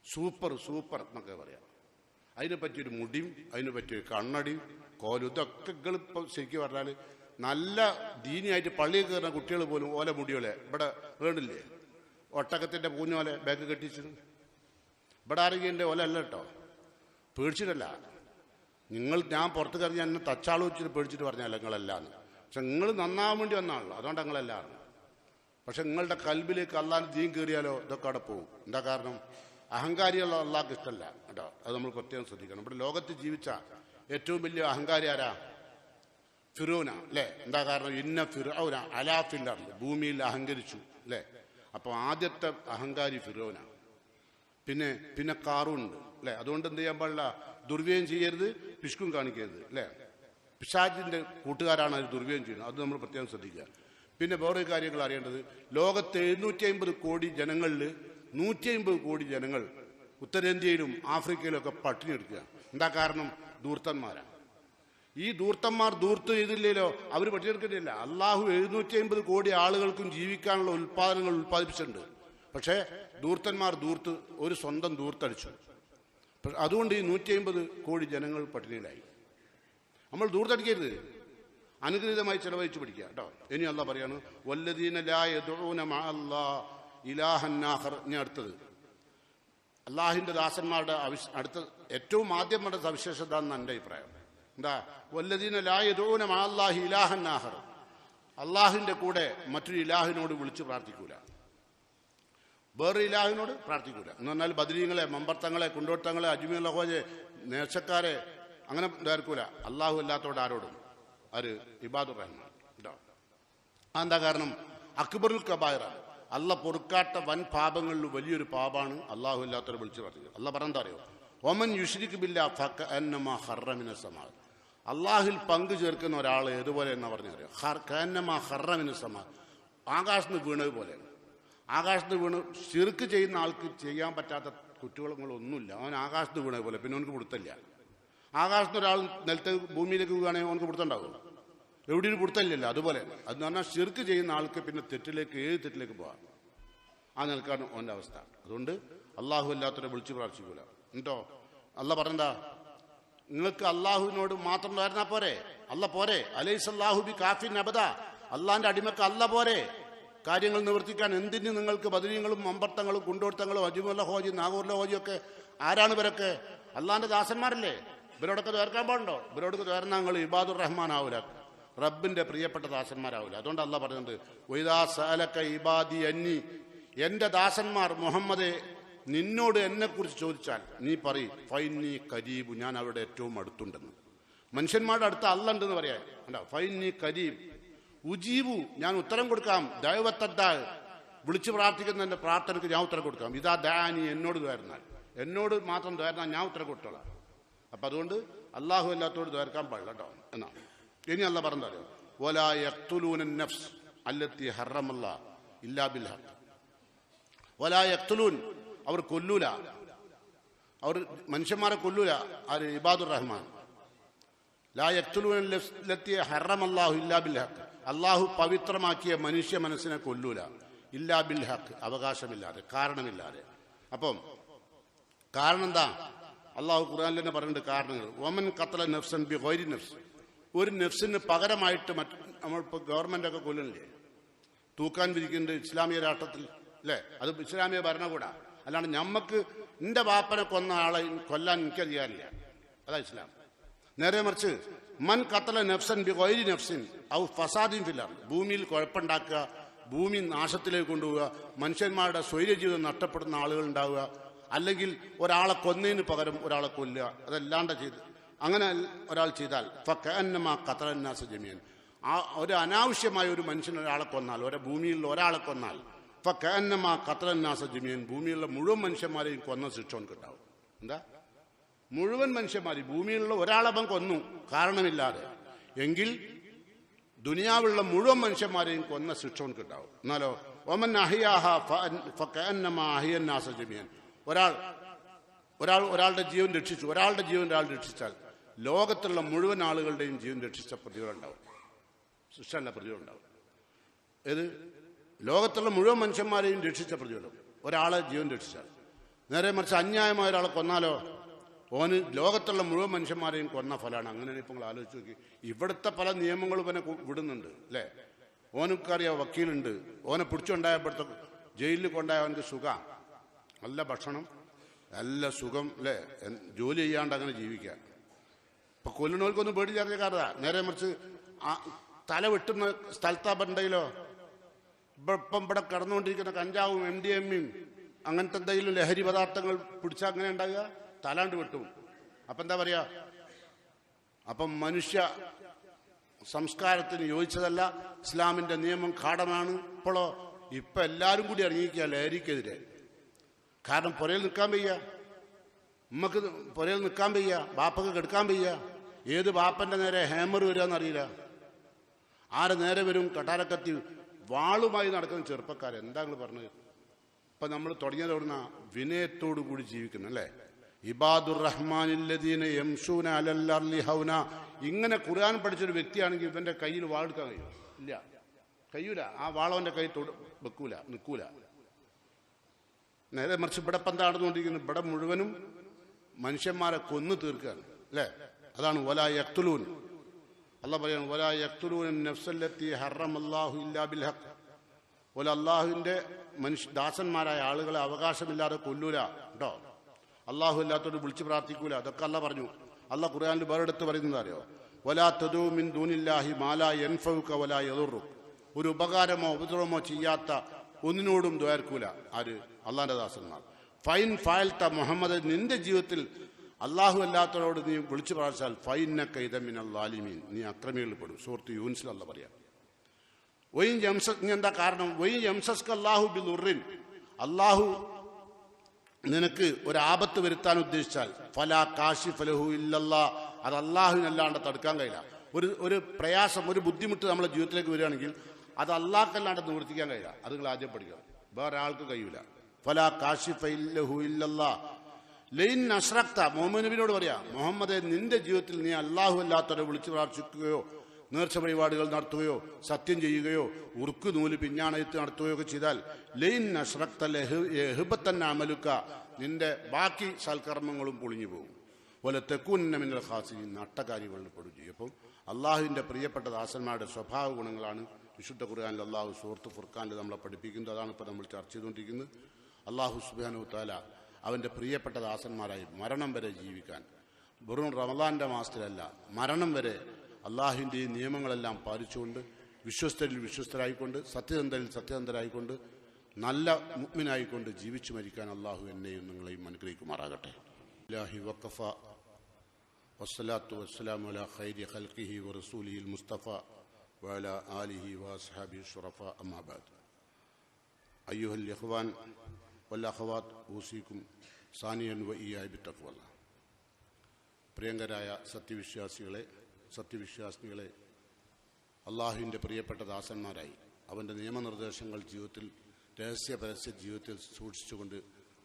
സൂപ്പർ സൂപ്പർ എന്നൊക്കെ പറയാം. അതിനെ പറ്റിയൊരു മുടിയും അതിനെ പറ്റിയൊരു കണ്ണടിയും കോലും, ഇതൊക്കെ ഇപ്പം ശരിക്കും പറഞ്ഞാൽ നല്ല ദീനിയായിട്ട് പള്ളിയിൽ കയറുന്ന കുട്ടികൾ പോലും ഓല മുടിയോലെ ഇവിടെ വേണ്ടില്ലേ, ഒട്ടകത്തിൻ്റെ പൂഞ്ഞോലെ ബാഗ് കെട്ടിച്ചത്. ഇവിടെ ആരെങ്കിലും ഓല അല്ല കേട്ടോ, പേടിച്ചിട്ടല്ല. ഞാൻ പുറത്ത് കയറി എന്നെ തച്ചാള് വെച്ചിട്ട് പേടിച്ചിട്ട് പറഞ്ഞല്ല നിങ്ങളല്ലാന്ന്. പക്ഷെ നിങ്ങൾ നന്നാവാൻ വേണ്ടി വന്നാണല്ലോ, അതുകൊണ്ട് നിങ്ങളെല്ലാം. പക്ഷെ നിങ്ങളുടെ കൽബിലേക്ക് അള്ളാഹ് ദീൻ കയറിയാലോ ഇതൊക്കെ അവിടെ പോകും. എന്താ കാരണം? അഹങ്കാരിയുള്ള അള്ളാഹ്ക്ക് ഇഷ്ടമല്ല കേട്ടോ, അത് നമ്മൾ പ്രത്യേകം ശ്രദ്ധിക്കണം. ഇവിടെ ലോകത്ത് ജീവിച്ച ഏറ്റവും വലിയ അഹങ്കാരി ആരാ? ഫിറൗന അല്ലേ? എന്താ കാരണം? ഇന്ന ഫിറൗന അലാഫില്ലാറില്ല, ഭൂമിയിൽ അഹങ്കരിച്ചു അല്ലേ? അപ്പൊ ആദ്യത്തെ അഹങ്കാരി ഫിറൗന. പിന്നെ കാറൂനുണ്ട് അല്ലെ? അതുകൊണ്ട് എന്ത് ചെയ്യാൻ പാടില്ല? ദുർവ്യയം ചെയ്യരുത്, പിശുക്കും കാണിക്കരുത് അല്ലെ? പിശാചിന്റെ കൂട്ടുകാരാണ് അത് ദുർവ്യയം ചെയ്യുന്നത്, അത് നമ്മൾ പ്രത്യേകം ശ്രദ്ധിക്കുക. പിന്നെ വേറെ കാര്യങ്ങൾ അറിയേണ്ടത്, ലോകത്തെ 750 കോടി ജനങ്ങളിൽ 150 കോടി ജനങ്ങൾ ഉത്തരേന്ത്യയിലും ആഫ്രിക്കയിലും ഒക്കെ പട്ടിണി എടുക്കുക. എന്താ കാരണം? ധൂർത്തന്മാരാണ്. ഈ ധൂർത്തന്മാർ ധൂർത്ത് ചെയ്തില്ലല്ലോ, അവർ പട്ടിയെടുക്കുന്നില്ല. അള്ളാഹു 750 കോടി ആളുകൾക്കും ജീവിക്കാനുള്ള ഉൽപ്പാദനങ്ങൾ ഉൽപ്പാദിപ്പിച്ചിട്ടുണ്ട്. പക്ഷേ ധൂർത്തന്മാർ ഒരു സ്വന്തം ധൂർത്തടിച്ചു. അതുകൊണ്ട് ഈ 150 കോടി ജനങ്ങൾ പട്ടിണിയിലായി. നമ്മൾ ധൂർത്തടിക്കരുത്, അനുഗ്രഹീതമായി ചെലവഴിച്ച് പഠിക്കുക കേട്ടോ. ഇനി അള്ളാഹ് പറയാണ്, വല്ലദീന ലാ യദ്ഊന മഅല്ലാഹി ഇലാഹൻ ആഖർ. ഇനി അടുത്തത് അള്ളാഹിന്റെ ദാസന്മാരുടെ അടുത്ത ഏറ്റവും ആദ്യമുള്ള സവിശേഷത എന്ന് എൻ്റെ അഭിപ്രായം. എന്താ? വല്ലദീന ലാ യദ്ഊന മഅല്ലാഹി ഇലാഹൻ ആഖർ. അള്ളാഹിന്റെ കൂടെ മറ്റൊരു ഇലാഹിനോട് വിളിച്ച് പ്രാർത്ഥിക്കൂല, വേറെ ഇലാഹിനോട് പ്രാർത്ഥിക്കൂല. എന്ന് പറഞ്ഞാൽ ബദരീങ്ങളെ, മമ്പർത്തങ്ങളെ, കുണ്ടോട്ടങ്ങളെ, അജ്മീർ ലഹോജെ, നേർച്ചക്കാരെ അങ്ങനെ ഇതായിരിക്കൂല. അള്ളാഹു അല്ലാത്തോട് ആരോടും, ആര്? ഇബാദുർ റഹ്മാൻ കേട്ടോ. അതെന്താ കാരണം? അക്ബറുൽ കബായിറാണ്, അല്ല പൊറുക്കാത്ത വൻ പാപങ്ങളിൽ വലിയൊരു പാപാണ് അള്ളാഹു അല്ലാത്തവരെ വിളിച്ച് പ്രാർത്ഥിക്കുക. അല്ല പറഞ്ഞെന്താ അറിയോ? ഒമൻ യുശ്രിക് ബില്ലാഹി ഫകഅന്നമാ ഖറ മിനസ് സമാ. അള്ളാഹിൽ പങ്കു ചേർക്കുന്ന ഒരാൾ ഏതുപോലെ എന്നാ പറഞ്ഞറിയോ? കഅന്നമാ ഖറ മിനസ് സമാ, ആകാശത്ത് വീണത് പോലെയാണ്. ആകാശത്ത് വീണ് ശിർക്ക് ചെയ്യുന്ന ആൾക്ക് ചെയ്യാൻ പറ്റാത്ത കുറ്റങ്ങളൊന്നുമില്ല, അവൻ ആകാശത്ത് വീണത് പോലെ. പിന്നെ അവനക്ക് പിടുത്തല്ല. ആകാശത്ത് ഒരാൾ നിലത്ത് ഭൂമിയിലേക്ക് വീഴുകയാണെങ്കിൽ അവനക്ക് പിടുത്തമുണ്ടാകുമല്ലോ, എവിടെയും പിടുത്തമില്ലല്ലോ. അതുപോലെ അതെന്ന് പറഞ്ഞാൽ ശിർക്ക് ചെയ്യുന്ന ആൾക്ക് പിന്നെ തെറ്റിലേക്ക്, ഏത് തെറ്റിലേക്ക് പോകാം, ആ നിൽക്കാണ് അവൻ്റെ അവസ്ഥ. അതുകൊണ്ട് അള്ളാഹു അല്ലാത്തവരെ വിളിച്ച് പ്രാർത്ഥിക്കൂല. എന്നിട്ടോ അല്ല പറഞ്ഞെന്താ? നിങ്ങൾക്ക് അള്ളാഹുവിനോട് മാത്രം ധാരണ പോരെ, അല്ല പോരെ. അലൈസല്ലാഹു ബി കാഫിൻ അബദ. അള്ളാഹിന്റെ അടിമക്ക് അല്ല പോരെ കാര്യങ്ങൾ നിവർത്തിക്കാൻ. എന്തിന് നിങ്ങൾക്ക് ബദരീങ്ങളും മമ്പർത്തങ്ങളും കുണ്ടോട്ടങ്ങളും അജ്മീർ ഹോജി, നാഗൂർ ഹോജി ഒക്കെ ആരാണ് ഇവരൊക്കെ? അള്ളാഹിന്റെ ദാസന്മാരല്ലേ? ഇവരോടൊക്കെ ചേർക്കാൻ പാടുണ്ടോ? ഇവരോടൊക്കെ ചേർന്നാൽ നിങ്ങൾ ഇബാദുർ റഹ്മാൻ ആവൂല, റബ്ബിന്റെ പ്രിയപ്പെട്ട ദാസന്മാരാവില്ല. അതുകൊണ്ട് അള്ളാഹ് പറയുന്നത്, വൈദാ സഅലക ഇബാദി അന്നി, എന്റെ ദാസന്മാർ മുഹമ്മദെ നിന്നോട് എന്നെക്കുറിച്ച് ചോദിച്ചാൽ നീ പറയും ഫൈനി കരീബ്, ഞാൻ അവരുടെ ഏറ്റവും അടുത്തുണ്ടെന്ന്. മനുഷ്യന്മാരുടെ അടുത്ത് അല്ല ഉണ്ടെന്ന് പറയാ. ഫൈനി കരീബ് ഉജീബു, ഞാൻ ഉത്തരം കൊടുക്കാം. ദൈവത്തദ്ദാ, വിളിച്ചു പ്രാർത്ഥിക്കുന്ന എന്റെ പ്രാർത്ഥനയ്ക്ക് ഞാൻ ഉത്തരം കൊടുക്കാം. ഇതാ ദാനി, എന്നോട് ദ്വാരുന്നാൽ, എന്നോട് മാത്രം ദ്വാരുന്നാൽ ഞാൻ ഉത്തരം കൊടുത്തോളാം. അപ്പൊ അതുകൊണ്ട് അള്ളാഹു അല്ലാത്തോട് ദ്വാരക്കാൻ പാടില്ല കേട്ടോ എന്നാ. ഇനി അല്ലാഹ് പറഞ്ഞോ, വലാ യഖ്തുലൂന നഫ്സ് അല്ലത്തി ഹറമല്ലാഹ് ഇല്ലാ ബിൽ ഹഖ്. വലാ യഖ്തുലൂൻ, അവർ കൊല്ലൂല, അവർ മനുഷ്യന്മാരെ കൊല്ലൂല. ആര്? ഇബാദുർ റഹ്മാൻ. ലാ യഖ്തുലൂന അല്ലത്തി ഹറമല്ലാഹു ഇല്ലാ ബിൽ ഹഖ്. അള്ളാഹു പവിത്രമാക്കിയ മനുഷ്യ മനസ്സിനെ കൊല്ലൂല. ഇല്ലാ ബിൽ ഹഖ്, അവകാശമില്ലാതെ, കാരണമില്ലാതെ. അപ്പം കാരണം എന്താ? അള്ളാഹു ഖുർആനിൽ തന്നെ പറയുന്നുണ്ട് കാരണങ്ങൾ. വമൻ ഖത്തല നഫ്സൻ ബി ഗൈരി നഫ്സ്, ഒരു നഫ്സിന് പകരമായിട്ട് നമ്മളിപ്പോൾ ഗവൺമെന്റ് ഒക്കെ കൊല്ലുന്നില്ലേ, തൂക്കാൻ വിരിക്കുന്നുണ്ട് ഇസ്ലാമിക രാഷ്ട്രത്തിൽ അല്ലേ? അത് ഇസ്ലാമിക ഭരണകൂടാ. അല്ലാണ്ട് ഞമ്മക്ക് എന്റെ ബാപ്പനെ കൊന്ന ആളെ കൊല്ലാൻ എനിക്കറിയാറില്ല, അതാ ഇസ്ലാം. നേരെ മറിച്ച് മൻ ഖത്തല നഫ്സൻ ബി ഗൈരി നഫ്സിൻ ഔ ഫസാദിൻ ഫിൽ അർദ്, ഭൂമിയിൽ കുഴപ്പമുണ്ടാക്കുക, ഭൂമി നാശത്തിലേക്ക് കൊണ്ടുപോവുക, മനുഷ്യന്മാരുടെ സ്വൈര്യജീവിതം നഷ്ടപ്പെടുന്ന ആളുകൾ ഉണ്ടാവുക, അല്ലെങ്കിൽ ഒരാളെ കൊന്നതിന് പകരം ഒരാളെ കൊല്ലുക, അതല്ലാണ്ട് ചെയ്ത് അങ്ങനെ ഒരാൾ ചെയ്താൽ ഫകഅന്നമാ ഖതലന്നാസ ജമീഅൻ, ആ ഒരു അനാവശ്യമായ ഒരു മനുഷ്യൻ ഒരാളെ കൊന്നാൽ, ഭൂമിയിൽ ഒരാളെ കൊന്നാൽ ഫകഅന്നമാ ഖതലന്നാസ ജമീഅൻ, ഭൂമിയിലുള്ള മുഴുവൻ മനുഷ്യന്മാരെയും കൊന്ന ശിക്ഷ ഉണ്ടാവും. എന്താ? മുഴുവൻ മനുഷ്യന്മാരെയും, ഭൂമിയിലുള്ള ഒരാളവൻ കൊന്നു കാരണമില്ലാതെ, എങ്കിൽ ദുനിയാവിലുള്ള മുഴുവൻ മനുഷ്യന്മാരെയും കൊന്ന ശിക്ഷ ഉണ്ടാവും. എന്നാലോ ഒമൻ അഹിയാഹ ഫകഅന്നമാ അഹിയന്നാസ ജമീഅൻ, ഒരാളുടെ ജീവൻ രക്ഷിച്ചു, ഒരാളുടെ ജീവൻ ഒരാൾ രക്ഷിച്ചാൽ ലോകത്തുള്ള മുഴുവൻ ആളുകളുടെയും ജീവൻ രക്ഷിച്ച പ്രതിഫലം ഉണ്ടാവും, ശിക്ഷല്ല പ്രതിഫലം ഉണ്ടാവും. ഏത്? ലോകത്തുള്ള മുഴുവൻ മനുഷ്യന്മാരെയും രക്ഷിച്ച പ്രതിഫലം ഒരാളെ ജീവൻ രക്ഷിച്ചാൽ. നേരെ മറിച്ച് അന്യായമായ ഒരാളെ കൊന്നാലോ ഓന് ലോകത്തുള്ള മുഴുവൻ മനുഷ്യന്മാരെയും കൊന്ന ഫലമാണ്. അങ്ങനെയാണ് ഇപ്പോൾ നിങ്ങൾ ആലോചിച്ച് നോക്കി. ഇവിടുത്തെ പല നിയമങ്ങളും ഇവനെ വിടുന്നുണ്ട് അല്ലേ? ഓനക്കറിയാം വക്കീലുണ്ട്, ഓനെ പിടിച്ചുണ്ടായപ്പോഴത്തെ ജയിലിൽ കൊണ്ടായ അവനക്ക് സുഖം, നല്ല ഭക്ഷണം, നല്ല സുഖം അല്ലേ, ജോലി ചെയ്യാണ്ട് അങ്ങനെ ജീവിക്കുക. ഇപ്പൊ കൊല്ലുന്നവർക്കൊന്നും പേടിച്ചറിയ കാരണ. നേരെ മറിച്ച് തല വെട്ടുന്ന സ്ഥലത്താ പണ്ടയിലോ ഇപ്പം ഇവിടെ കടന്നുകൊണ്ടിരിക്കുന്ന കഞ്ചാവും MDMA അങ്ങനത്തെ എന്തെങ്കിലും ലഹരി പദാർത്ഥങ്ങൾ പിടിച്ചാൽ അങ്ങനെ ഉണ്ടാകുക, തലാണ്ട് വെട്ടും. അപ്പം എന്താ പറയാ? അപ്പം മനുഷ്യ സംസ്കാരത്തിന് യോജിച്ചതല്ല, ഇസ്ലാമിന്റെ നിയമം കാടനാണ്. ഇപ്പോഴോ ഇപ്പൊ എല്ലാവരും കൂടി ഇറങ്ങിക്കുക ലഹരിക്കെതിരെ. കാരണം പുരയിൽ നിൽക്കാൻ വയ്യ, ഉമ്മക്ക് പുരയിൽ നിൽക്കാൻ വയ്യ, ബാപ്പക്ക് കെടുക്കാൻ വയ്യ. ഏത് ബാപ്പന്റെ നേരെ ഹാമർ വരികയെന്നറിയില്ല, ആരെ നേരെ വരും കട്ടാരക്കത്തി വാളുമായി നടക്കുന്ന ചെറുപ്പക്കാരെ. എന്താ നിങ്ങൾ പറഞ്ഞത്? ഇപ്പൊ നമ്മൾ തുടങ്ങിയതോടുന്ന വിനയത്തോടു കൂടി ജീവിക്കണം അല്ലേ? ഇബാദുർ റഹ്മാനില്ലദീന യംശൂന അലൽ അർളി ഹൗന, ഇങ്ങനെ ഖുർആൻ പഠിച്ചൊരു വ്യക്തിയാണെങ്കിൽ ഇവന്റെ കയ്യിൽ വാളെടുക്കാൻ കഴിയും? ഇല്ല, കഴിയൂല. ആ വാളവന്റെ കൈ വെക്കൂല, നിൽക്കൂല. നേരെ മറിച്ച് ഇവിടെ ഇപ്പം എന്താ നടന്നുകൊണ്ടിരിക്കുന്നത്? ഇവിടെ മുഴുവനും മനുഷ്യന്മാരെ കൊന്നു തീർക്കുകയാണ് അല്ലേ? അതാണ് വലാ യഖ്തുലൂൻ. അല്ലാഹ് പറയാണ് വലാ യഖ്തുലൂന നഫ്സല്ലത്തി ഹറമല്ലാഹു ഇല്ലാ ബിൽ ഹഖ്. ഓല അള്ളാഹുവിന്റെ ദാസന്മാരായ ആളുകളെ അവകാശമില്ലാതെ കൊല്ലൂല കേട്ടോ. അള്ളാഹു ഇല്ലാത്തോട് വിളിച്ചു പ്രാർത്ഥിക്കൂല. അതൊക്കെ അല്ലാഹ് പറഞ്ഞു. അല്ലാഹ് ഖുർആനിൽ വേറെടുത്ത് പറയുന്നത് അറിയോ? വലാ തദൂ മിൻ ദൂനില്ലാഹി മാ ലാ യൻഫഉക വലാ യദുറുക. ഒരു ഉപകാരമോ ഉപദ്രവമോ ചെയ്യാത്ത ഒന്നിനോടും ദ്വാർക്കൂല. ആര്? അള്ളാഹിന്റെ ദാസന്മാർ. ഫൈൻ ഫാൽത്ത മുഹമ്മദ്, നിന്റെ ജീവിതത്തിൽ അള്ളാഹു അല്ലാത്തവരോട് നീ വിളിച്ചു പ്രാർത്ഥിച്ചാൽ ഫൈനക ഇദ മിനൽ ളാലിമീൻ, നീ അക്രമികളിൽ പെടും. സൂറത്ത് യൂനിസിൽ അല്ലാഹ് പറയാം. വൈൻ യംസസ്, എന്താ കാരണം? വൈൻ യംസസ്ക അല്ലാഹു ബിദുർറിൻ, അള്ളാഹു നിനക്ക് ഒരാപത്ത് വരുത്താൻ ഉദ്ദേശിച്ചാൽ ഫലാ കാശിഫ ലഹു ഇല്ലല്ലാഹ്, അത് അള്ളാഹുവിനല്ലാണ്ട് തടുക്കാൻ കഴിയില്ല. ഒരു പ്രയാസം, ഒരു ബുദ്ധിമുട്ട് നമ്മുടെ ജീവിതത്തിലേക്ക് വരികയാണെങ്കിൽ അത് അള്ളാഹ്ക്കല്ലാണ്ട് നിവർത്തിക്കാൻ കഴിയില്ല. അത് നിങ്ങൾ ആദ്യം പഠിക്കുക, വേറെ ആൾക്ക് കഴിയൂല. ഫലാ കാശിഫ ലഹു ഇല്ലല്ലാഹ് ലൈൻ അശ്റക്ത, മുഹമ്മദ് നബിയോട് പറയാ, മുഹമ്മദെ നിന്റെ ജീവിതത്തിൽ നീ അള്ളാഹു അല്ലാത്തവരെ വിളിച്ചു പ്രാർത്ഥിക്കുകയോ നേർച്ച പരിപാടികൾ നടത്തുകയോ സത്യം ചെയ്യുകയോ ഉറുക്ക് നൂല് പിഞ്ഞാണയത്ത് നടത്തുകയോ ഒക്കെ ചെയ്താൽ ലൈൻ അശ്റക്ത ലഹബത്തന്നെ അമലുക്ക, നിന്റെ ബാക്കി സൽക്കർമ്മങ്ങളും പൊളിഞ്ഞു പോകും. പോലെ തെക്കൂന്ന മിന്നൽ ഖാസിൻ, നട്ടകാരികളിൽ പെടും ചെയ്യും. അപ്പം അള്ളാഹുവിന്റെ പ്രിയപ്പെട്ട ദാസന്മാരുടെ സ്വഭാവ ഗുണങ്ങളാണ് വിശുദ്ധ ഖുർആനിൽ അള്ളാഹു സൂറത്ത് ഫുർഖാനിൽ നമ്മളെ പഠിപ്പിക്കുന്നത്. അതാണ് ഇപ്പോൾ നമ്മൾ ചർച്ച ചെയ്തുകൊണ്ടിരിക്കുന്നത്. അള്ളാഹു സുബ്ഹാനഹു തആല അവന്റെ പ്രിയപ്പെട്ട ദാസന്മാരായി മരണം വരെ ജീവിക്കാൻ, വെറും റമളാന്റെ മാസത്തിലല്ല, മരണം വരെ അള്ളാഹുവിൻ്റെ ഈ നിയമങ്ങളെല്ലാം പാലിച്ചുകൊണ്ട് വിശ്വസ്തരിൽ വിശ്വസ്തരായിക്കൊണ്ട് സത്യസന്ധരിൽ സത്യസന്ധരായിക്കൊണ്ട് നല്ല മുഅ്മിനായിക്കൊണ്ട് ജീവിച്ചു മരിക്കാൻ അള്ളാഹു എന്നെയും നിങ്ങളെയും അനുഗ്രഹിക്കുമാറാകട്ടെ. ഇലാഹി വഖഫ വസ്സലാത്തു വസ്സലാമു അലാ ഖൈരി ഖൽഖിഹി വറസൂലിഹിൽ മുസ്തഫ വഅലാ ആലിഹി വഅസ്ഹാബിഹി ശുറഫ അമ്മാ ബഅദ്. അയ്യുഹൽ ഇഖ്വാൻ വൽ അഖവാത്ത് ഊസിക്കും സാനിയൻ വഇയ്യായ ബിത്തഖ്വല്ലാഹ്. പ്രിയങ്കരായ സത്യവിശ്വാസികളെ, അള്ളാഹുവിൻ്റെ പ്രിയപ്പെട്ട ദാസന്മാരായി അവൻ്റെ നിയമനിർദ്ദേശങ്ങൾ ജീവിതത്തിൽ, രഹസ്യ പരസ്യ ജീവിതത്തിൽ സൂക്ഷിച്ചുകൊണ്ട്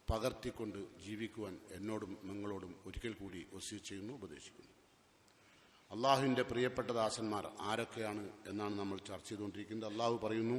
പകർത്തിക്കൊണ്ട് ജീവിക്കുവാൻ എന്നോടും നിങ്ങളോടും ഒരിക്കൽ കൂടി വസിയത്ത് ചെയ്യുന്നു, ഉപദേശിക്കുന്നു. അള്ളാഹുവിൻ്റെ പ്രിയപ്പെട്ട ദാസന്മാർ ആരൊക്കെയാണ് എന്നാണ് നമ്മൾ ചർച്ച ചെയ്തുകൊണ്ടിരിക്കുന്നത്. അള്ളാഹു പറയുന്നു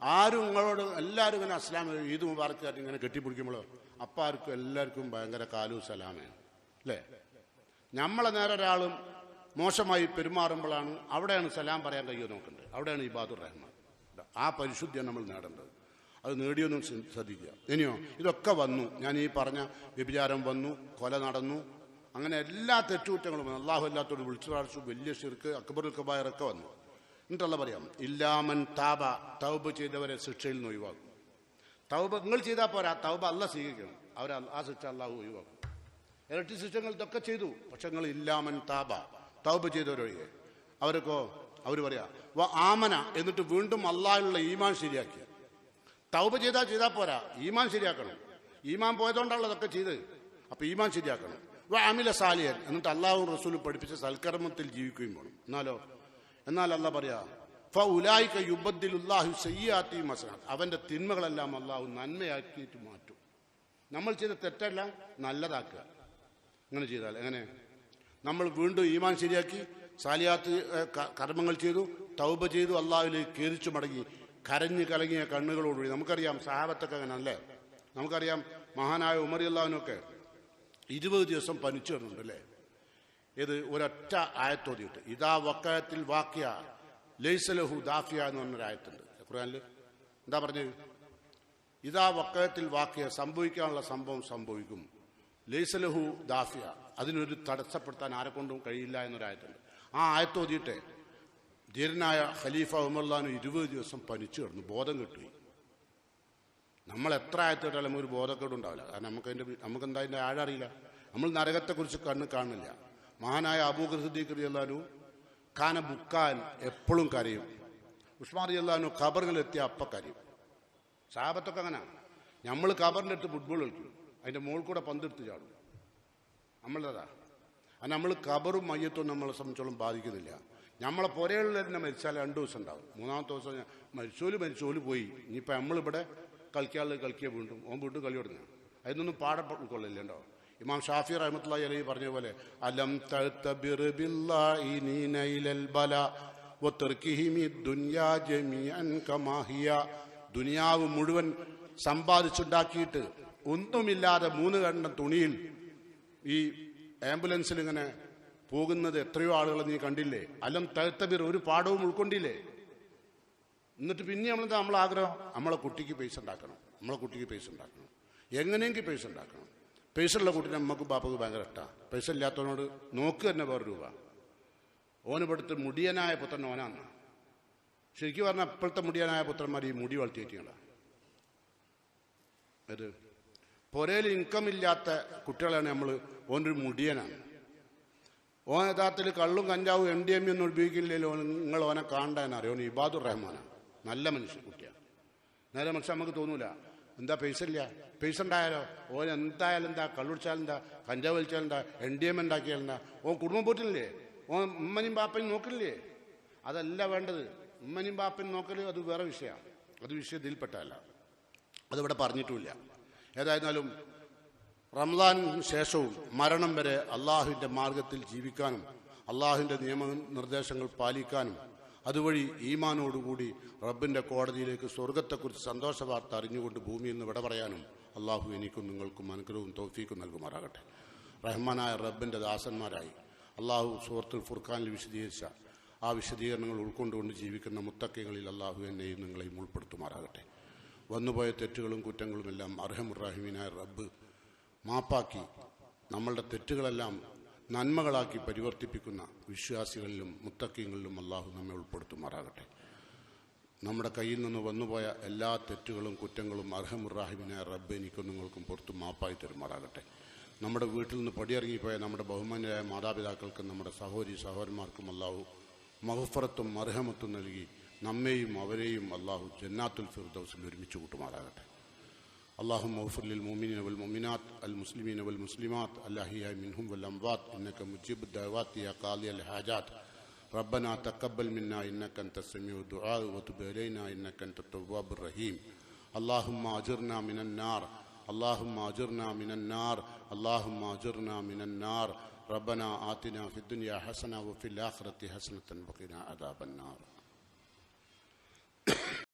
ആരും നിങ്ങളോട് എല്ലാവരും ഇങ്ങനെ അസ്ലാം ഈദ് മുബാറക്ക് ഇങ്ങനെ കെട്ടിപ്പിടിക്കുമ്പോൾ അപ്പം ആർക്കും എല്ലാവർക്കും ഭയങ്കര കാലു സലാമേ അല്ലേ? നമ്മളെ നേരെ ഒരാളും മോശമായി പെരുമാറുമ്പോഴാണ് അവിടെയാണ് സലാം പറയാൻ കഴിയുമോ നോക്കേണ്ടത്. അവിടെയാണ് ഇബാദുർ റഹ്മാൻ. ആ പരിശുദ്ധിയാണ് നമ്മൾ നേടേണ്ടത്. അത് നേടിയൊന്നും ശ്രദ്ധിക്കുക. ഇനിയോ ഇതൊക്കെ വന്നു, ഞാൻ ഈ പറഞ്ഞ വ്യഭിചാരം വന്നു, കൊല നടന്നു, അങ്ങനെ എല്ലാ തെറ്റുകുറ്റങ്ങളും വന്നു. അള്ളാഹു അല്ലാത്തോട് വിളിച്ചു പ്രാർത്ഥിച്ചു, വലിയ ശിർക്ക് അക്ബറുൽ കബായറൊക്കെ വന്നു. എന്നിട്ടുള്ള പറയാം, ഇല്ലാമൻ താബ, തൗബ ചെയ്തവരെ ശിക്ഷയിൽ നിന്ന് ഒഴിവാക്കും. തൗബ നിങ്ങൾ ചെയ്താൽ പോരാ, തൗബ അല്ല സ്വീകരിക്കണം. ആ ശിക്ഷ അള്ളാഹു ഒഴിവാക്കും. ഇരട്ടി ശിക്ഷകൾ ഇതൊക്കെ ചെയ്തു, പക്ഷെ നിങ്ങൾ ഇല്ലാമൻ താബ, തൗബ ചെയ്തവരൊഴികെ. അവരൊക്കെ അവർ പറയാ ആമന, എന്നിട്ട് വീണ്ടും അള്ളാഹിലുള്ള ഈമാൻ ശരിയാക്കി. തൗബ ചെയ്താൽ പോരാ, ഈമാൻ ശരിയാക്കണം. ഈമാൻ പോയതുകൊണ്ടാണല്ലോ അതൊക്കെ ചെയ്ത്. അപ്പൊ ഈമാൻ ശരിയാക്കണം. അമില സാലിയൻ, എന്നിട്ട് അള്ളാഹും റസൂലും പഠിപ്പിച്ച സൽക്കർമ്മത്തിൽ ജീവിക്കുകയും വേണം. എന്നാൽ അല്ല പറയാ ഫഉലൈക യുബദ്ദിലുല്ലാഹു സയ്യിആതിഹിം ഹസനാത്ത്, അവന്റെ തിന്മകളെല്ലാം അള്ളാഹു നന്മയാക്കിയിട്ട് മാറ്റും. നമ്മൾ ചെയ്ത തെറ്റെല്ലാം നല്ലതാക്കുക. ഇങ്ങനെ ചെയ്താൽ എങ്ങനെ? നമ്മൾ വീണ്ടും ഈമാൻ ശരിയാക്കി സാലിയാത്ത് കർമ്മങ്ങൾ ചെയ്തു, തൗബ ചെയ്തു, അള്ളാഹുവിലേക്ക് കേറിച്ചു മടങ്ങി, കരഞ്ഞു കലങ്ങിയ കണ്ണുകളോടുകൂടി. നമുക്കറിയാം സഹാബത്തൊക്കെ അങ്ങനെ അല്ലേ? നമുക്കറിയാം മഹാനായ ഉമർ അള്ളാഹുവിനൊക്കെ 20 ദിവസം പനിച്ചു കിടന്നുണ്ട് അല്ലേ? ഇത് ഒരൊറ്റ ആയത്തോതിയിട്ട് ഇതാ വക്കയത്തിൽ വാക്യ ലൈസലഹു ദാഫിയ എന്ന് പറഞ്ഞൊരായത്തുണ്ട് ഖുർആനിൽ. എന്താ പറഞ്ഞത്? ഇതാ വക്കയത്തിൽ വാക്യ, സംഭവിക്കാനുള്ള സംഭവം സംഭവിക്കും. ലൈസലഹു ദാഫിയ, അതിനൊരു തടസ്സപ്പെടുത്താൻ ആരെക്കൊണ്ടും കഴിയില്ല എന്നൊരായത്തുണ്ട്. ആ ആയത്തോതിയിട്ട് ധീരനായ ഖലീഫ ഉമർലാനു 20 ദിവസം പനിച്ചു കിടന്നു, ബോധം കിട്ടി. നമ്മൾ എത്ര ആയത്തോട്ടാലും ഒരു ബോധക്കേടുണ്ടാവില്ല. കാരണം നമുക്ക് എന്താ അതിൻ്റെ ആഴം അറിയില്ല. നമ്മൾ നരകത്തെക്കുറിച്ച് കാണില്ല. മഹാനായ അബൂബക്കർ സിദ്ദീഖ് റളിയല്ലാഹു ഖാന ബുക്കാൻ, എപ്പോഴും കരയും. ഉസ്മാൻ റളിയല്ലാഹു ഖബറിലെത്തിയ അപ്പം കരയും. സഹാബത്തൊക്കെ അങ്ങനെ. നമ്മൾ ഖബറിൻ്റെ അടുത്ത് ഫുട്ബോൾ കളിക്കും, അതിൻ്റെ മുകളിൽ കൂടെ പന്തെടുത്ത് ചാടും. നമ്മളതാ. അത് നമ്മൾ ഖബറും മയ്യത്തും നമ്മളെ സംബന്ധിച്ചോളം ബാധിക്കുന്നില്ല. നമ്മളെ പുരയുള്ള തന്നെ മരിച്ചാൽ 2 ദിവസം ഉണ്ടാവും. 3-ാമത്തെ ദിവസം മരിച്ചോല് പോയി. ഇനിയിപ്പോൾ നമ്മളിവിടെ കളിക്കുക, വീണ്ടും വീണ്ടും കളി തുടങ്ങുക. അതിനൊന്നും പാടക്കൊള്ളില്ലല്ലോ. ഇമാം ഷാഫി റഹ്മത്തുള്ളാഹി അലൈഹി പറഞ്ഞ പോലെ അലം തഅ്തബിർ ബില്ലാഹിനീന ഇലൽ ബല വതർകിഹിമി ദുനിയാ ജമീഅൻ കമാ ഹിയ, ദുനിയാവ് മുഴുവൻ സമ്പാദിച്ചുണ്ടാക്കിയിട്ട് ഒന്നുമില്ലാതെ 3 കണ്ണം തുണിയിൽ ഈ ആംബുലൻസിൽ ഇങ്ങനെ പോകുന്നത് എത്രയോ ആളുകൾ നീ കണ്ടില്ലേ? അലം തഅ്തബിർ, ഒരു പാഠവും ഉൾക്കൊണ്ടില്ലേ? എന്നിട്ട് പിന്നെ നമ്മളെ ആഗ്രഹം നമ്മളെ കുട്ടിക്ക് പൈസ ഉണ്ടാക്കണം. എങ്ങനെയെങ്കിലും പൈസ ഉണ്ടാക്കണം. പൈസ ഉള്ള കുട്ടീനെ അമ്മക്കും പാപ്പക്കും ഭയങ്കര ഇഷ്ടമാണ്. പൈസ ഇല്ലാത്തവനോട് നോക്ക് തന്നെ വേറെ രൂപ. ഓനിപ്പെടുത്ത് മുടിയനായ പുത്രൻ ഓനാണ്. ശരിക്കും പറഞ്ഞാൽ ഇപ്പോഴത്തെ മുടിയനായ പുത്രന്മാർ ഈ മുടി വളർത്തിയിട്ടാണ്. അത് പുരയിൽ ഇൻകം ഇല്ലാത്ത കുട്ടികളാണ് നമ്മൾ. ഓനൊരു മുടിയനാണ്. ഓൻ യഥാർത്ഥത്തിൽ കള്ളും കഞ്ചാവും MDMA ഒന്നും ഉപയോഗിക്കില്ലല്ലോ. നിങ്ങൾ ഓനെ കാണാനറിയോ? ഓൻ ഇബാദുർ റഹ്മാനാണ്, നല്ല മനുഷ്യ കുട്ടിയാണ്. നേരെ മനുഷ്യ നമുക്ക് തോന്നൂല. എന്താ പൈസ ഇല്ല? പൈസ ഉണ്ടായാലോ ഓൻ എന്തായാലും എന്താ, കള്ളുടിച്ചാലെന്താ, കഞ്ചാവ് വലിച്ചാലെന്താ, MDMA ഉണ്ടാക്കിയാലെന്താ? ഓൻ കുടുംബം പോറ്റില്ലേ? ഓൻ ഉമ്മനും ബാപ്പനും നോക്കില്ലേ? അതല്ല വേണ്ടത്. ഉമ്മനും ബാപ്പനും നോക്കൽ അത് വേറെ വിഷയമാണ്. അത് വിഷയത്തിൽപ്പെട്ടല്ല, അതിവിടെ പറഞ്ഞിട്ടുമില്ല. ഏതായിരുന്നാലും റമദാൻ ശേഷവും മരണം വരെ അള്ളാഹുവിൻ്റെ മാർഗത്തിൽ ജീവിക്കാനും അള്ളാഹുവിൻ്റെ നിയമനിർദ്ദേശങ്ങൾ പാലിക്കാനും അതുവഴി ഈമാനോടുകൂടി റബ്ബിൻ്റെ കോടതിയിലേക്ക് സ്വർഗത്തെക്കുറിച്ച് സന്തോഷ വാർത്ത അറിഞ്ഞുകൊണ്ട് ഭൂമിയിൽ നിന്ന് വിട പറയാനും അള്ളാഹു എനിക്കും നിങ്ങൾക്കും അനുഗ്രഹവും തൗഫീക്കും നൽകുമാറാകട്ടെ. റഹ്മാനായ റബ്ബിൻ്റെ ദാസന്മാരായി അള്ളാഹു സൂറത്തുൽ ഫുർഖാനിൽ വിശദീകരിച്ച ആ വിശദീകരണങ്ങൾ ഉൾക്കൊണ്ടുകൊണ്ട് ജീവിക്കുന്ന മുത്തക്കികളിൽ അള്ളാഹു എന്നെയും നിങ്ങളെയും ഉൾപ്പെടുത്തുമാറാകട്ടെ. വന്നുപോയ തെറ്റുകളും കുറ്റങ്ങളും എല്ലാം അർഹമുർറാഹിമീനായ റബ്ബ് മാപ്പാക്കി നമ്മളുടെ തെറ്റുകളെല്ലാം നന്മകളാക്കി പരിവർത്തിപ്പിക്കുന്ന വിശ്വാസികളിലും മുത്തക്കിങ്ങളിലും അള്ളാഹു നമ്മെ ഉൾപ്പെടുത്തുമാറാകട്ടെ. നമ്മുടെ കയ്യിൽ നിന്ന് വന്നുപോയ എല്ലാ തെറ്റുകളും കുറ്റങ്ങളും അർഹമുർറാഹിമിനായ റബ്ബ് എനിക്കും നിങ്ങൾക്കും പുറത്ത് മാപ്പായി തരുമാറാകട്ടെ. നമ്മുടെ വീട്ടിൽ നിന്ന് പടിയിറങ്ങിപ്പോയ നമ്മുടെ ബഹുമാന്യരായ മാതാപിതാക്കൾക്കും നമ്മുടെ സഹോദരന്മാർക്കും അള്ളാഹു മഗ്ഫിറത്തും മർഹമത്തും നൽകി നമ്മെയും അവരെയും അള്ളാഹു ജന്നാത്തുൽ ഫിർദൗസിൽ ഒരുമിച്ച് കൂട്ടുമാറാകട്ടെ. اللهم اغفر للمؤمنين والمؤمنات المسلمين والمسلمات الأحياء منهم والأموات إنك مجيب الدعوات يا قاضي الحاجات. ربنا تقبل منا إنك أنت السميع الدعاء وتب علينا إنك أنت التواب الرحيم. اللهم أجرنا من النار، اللهم أجرنا من النار، اللهم أجرنا من النار. ربنا آتنا في الدنيا حسنة وفي الآخرة حسنة وقنا عذاب النار.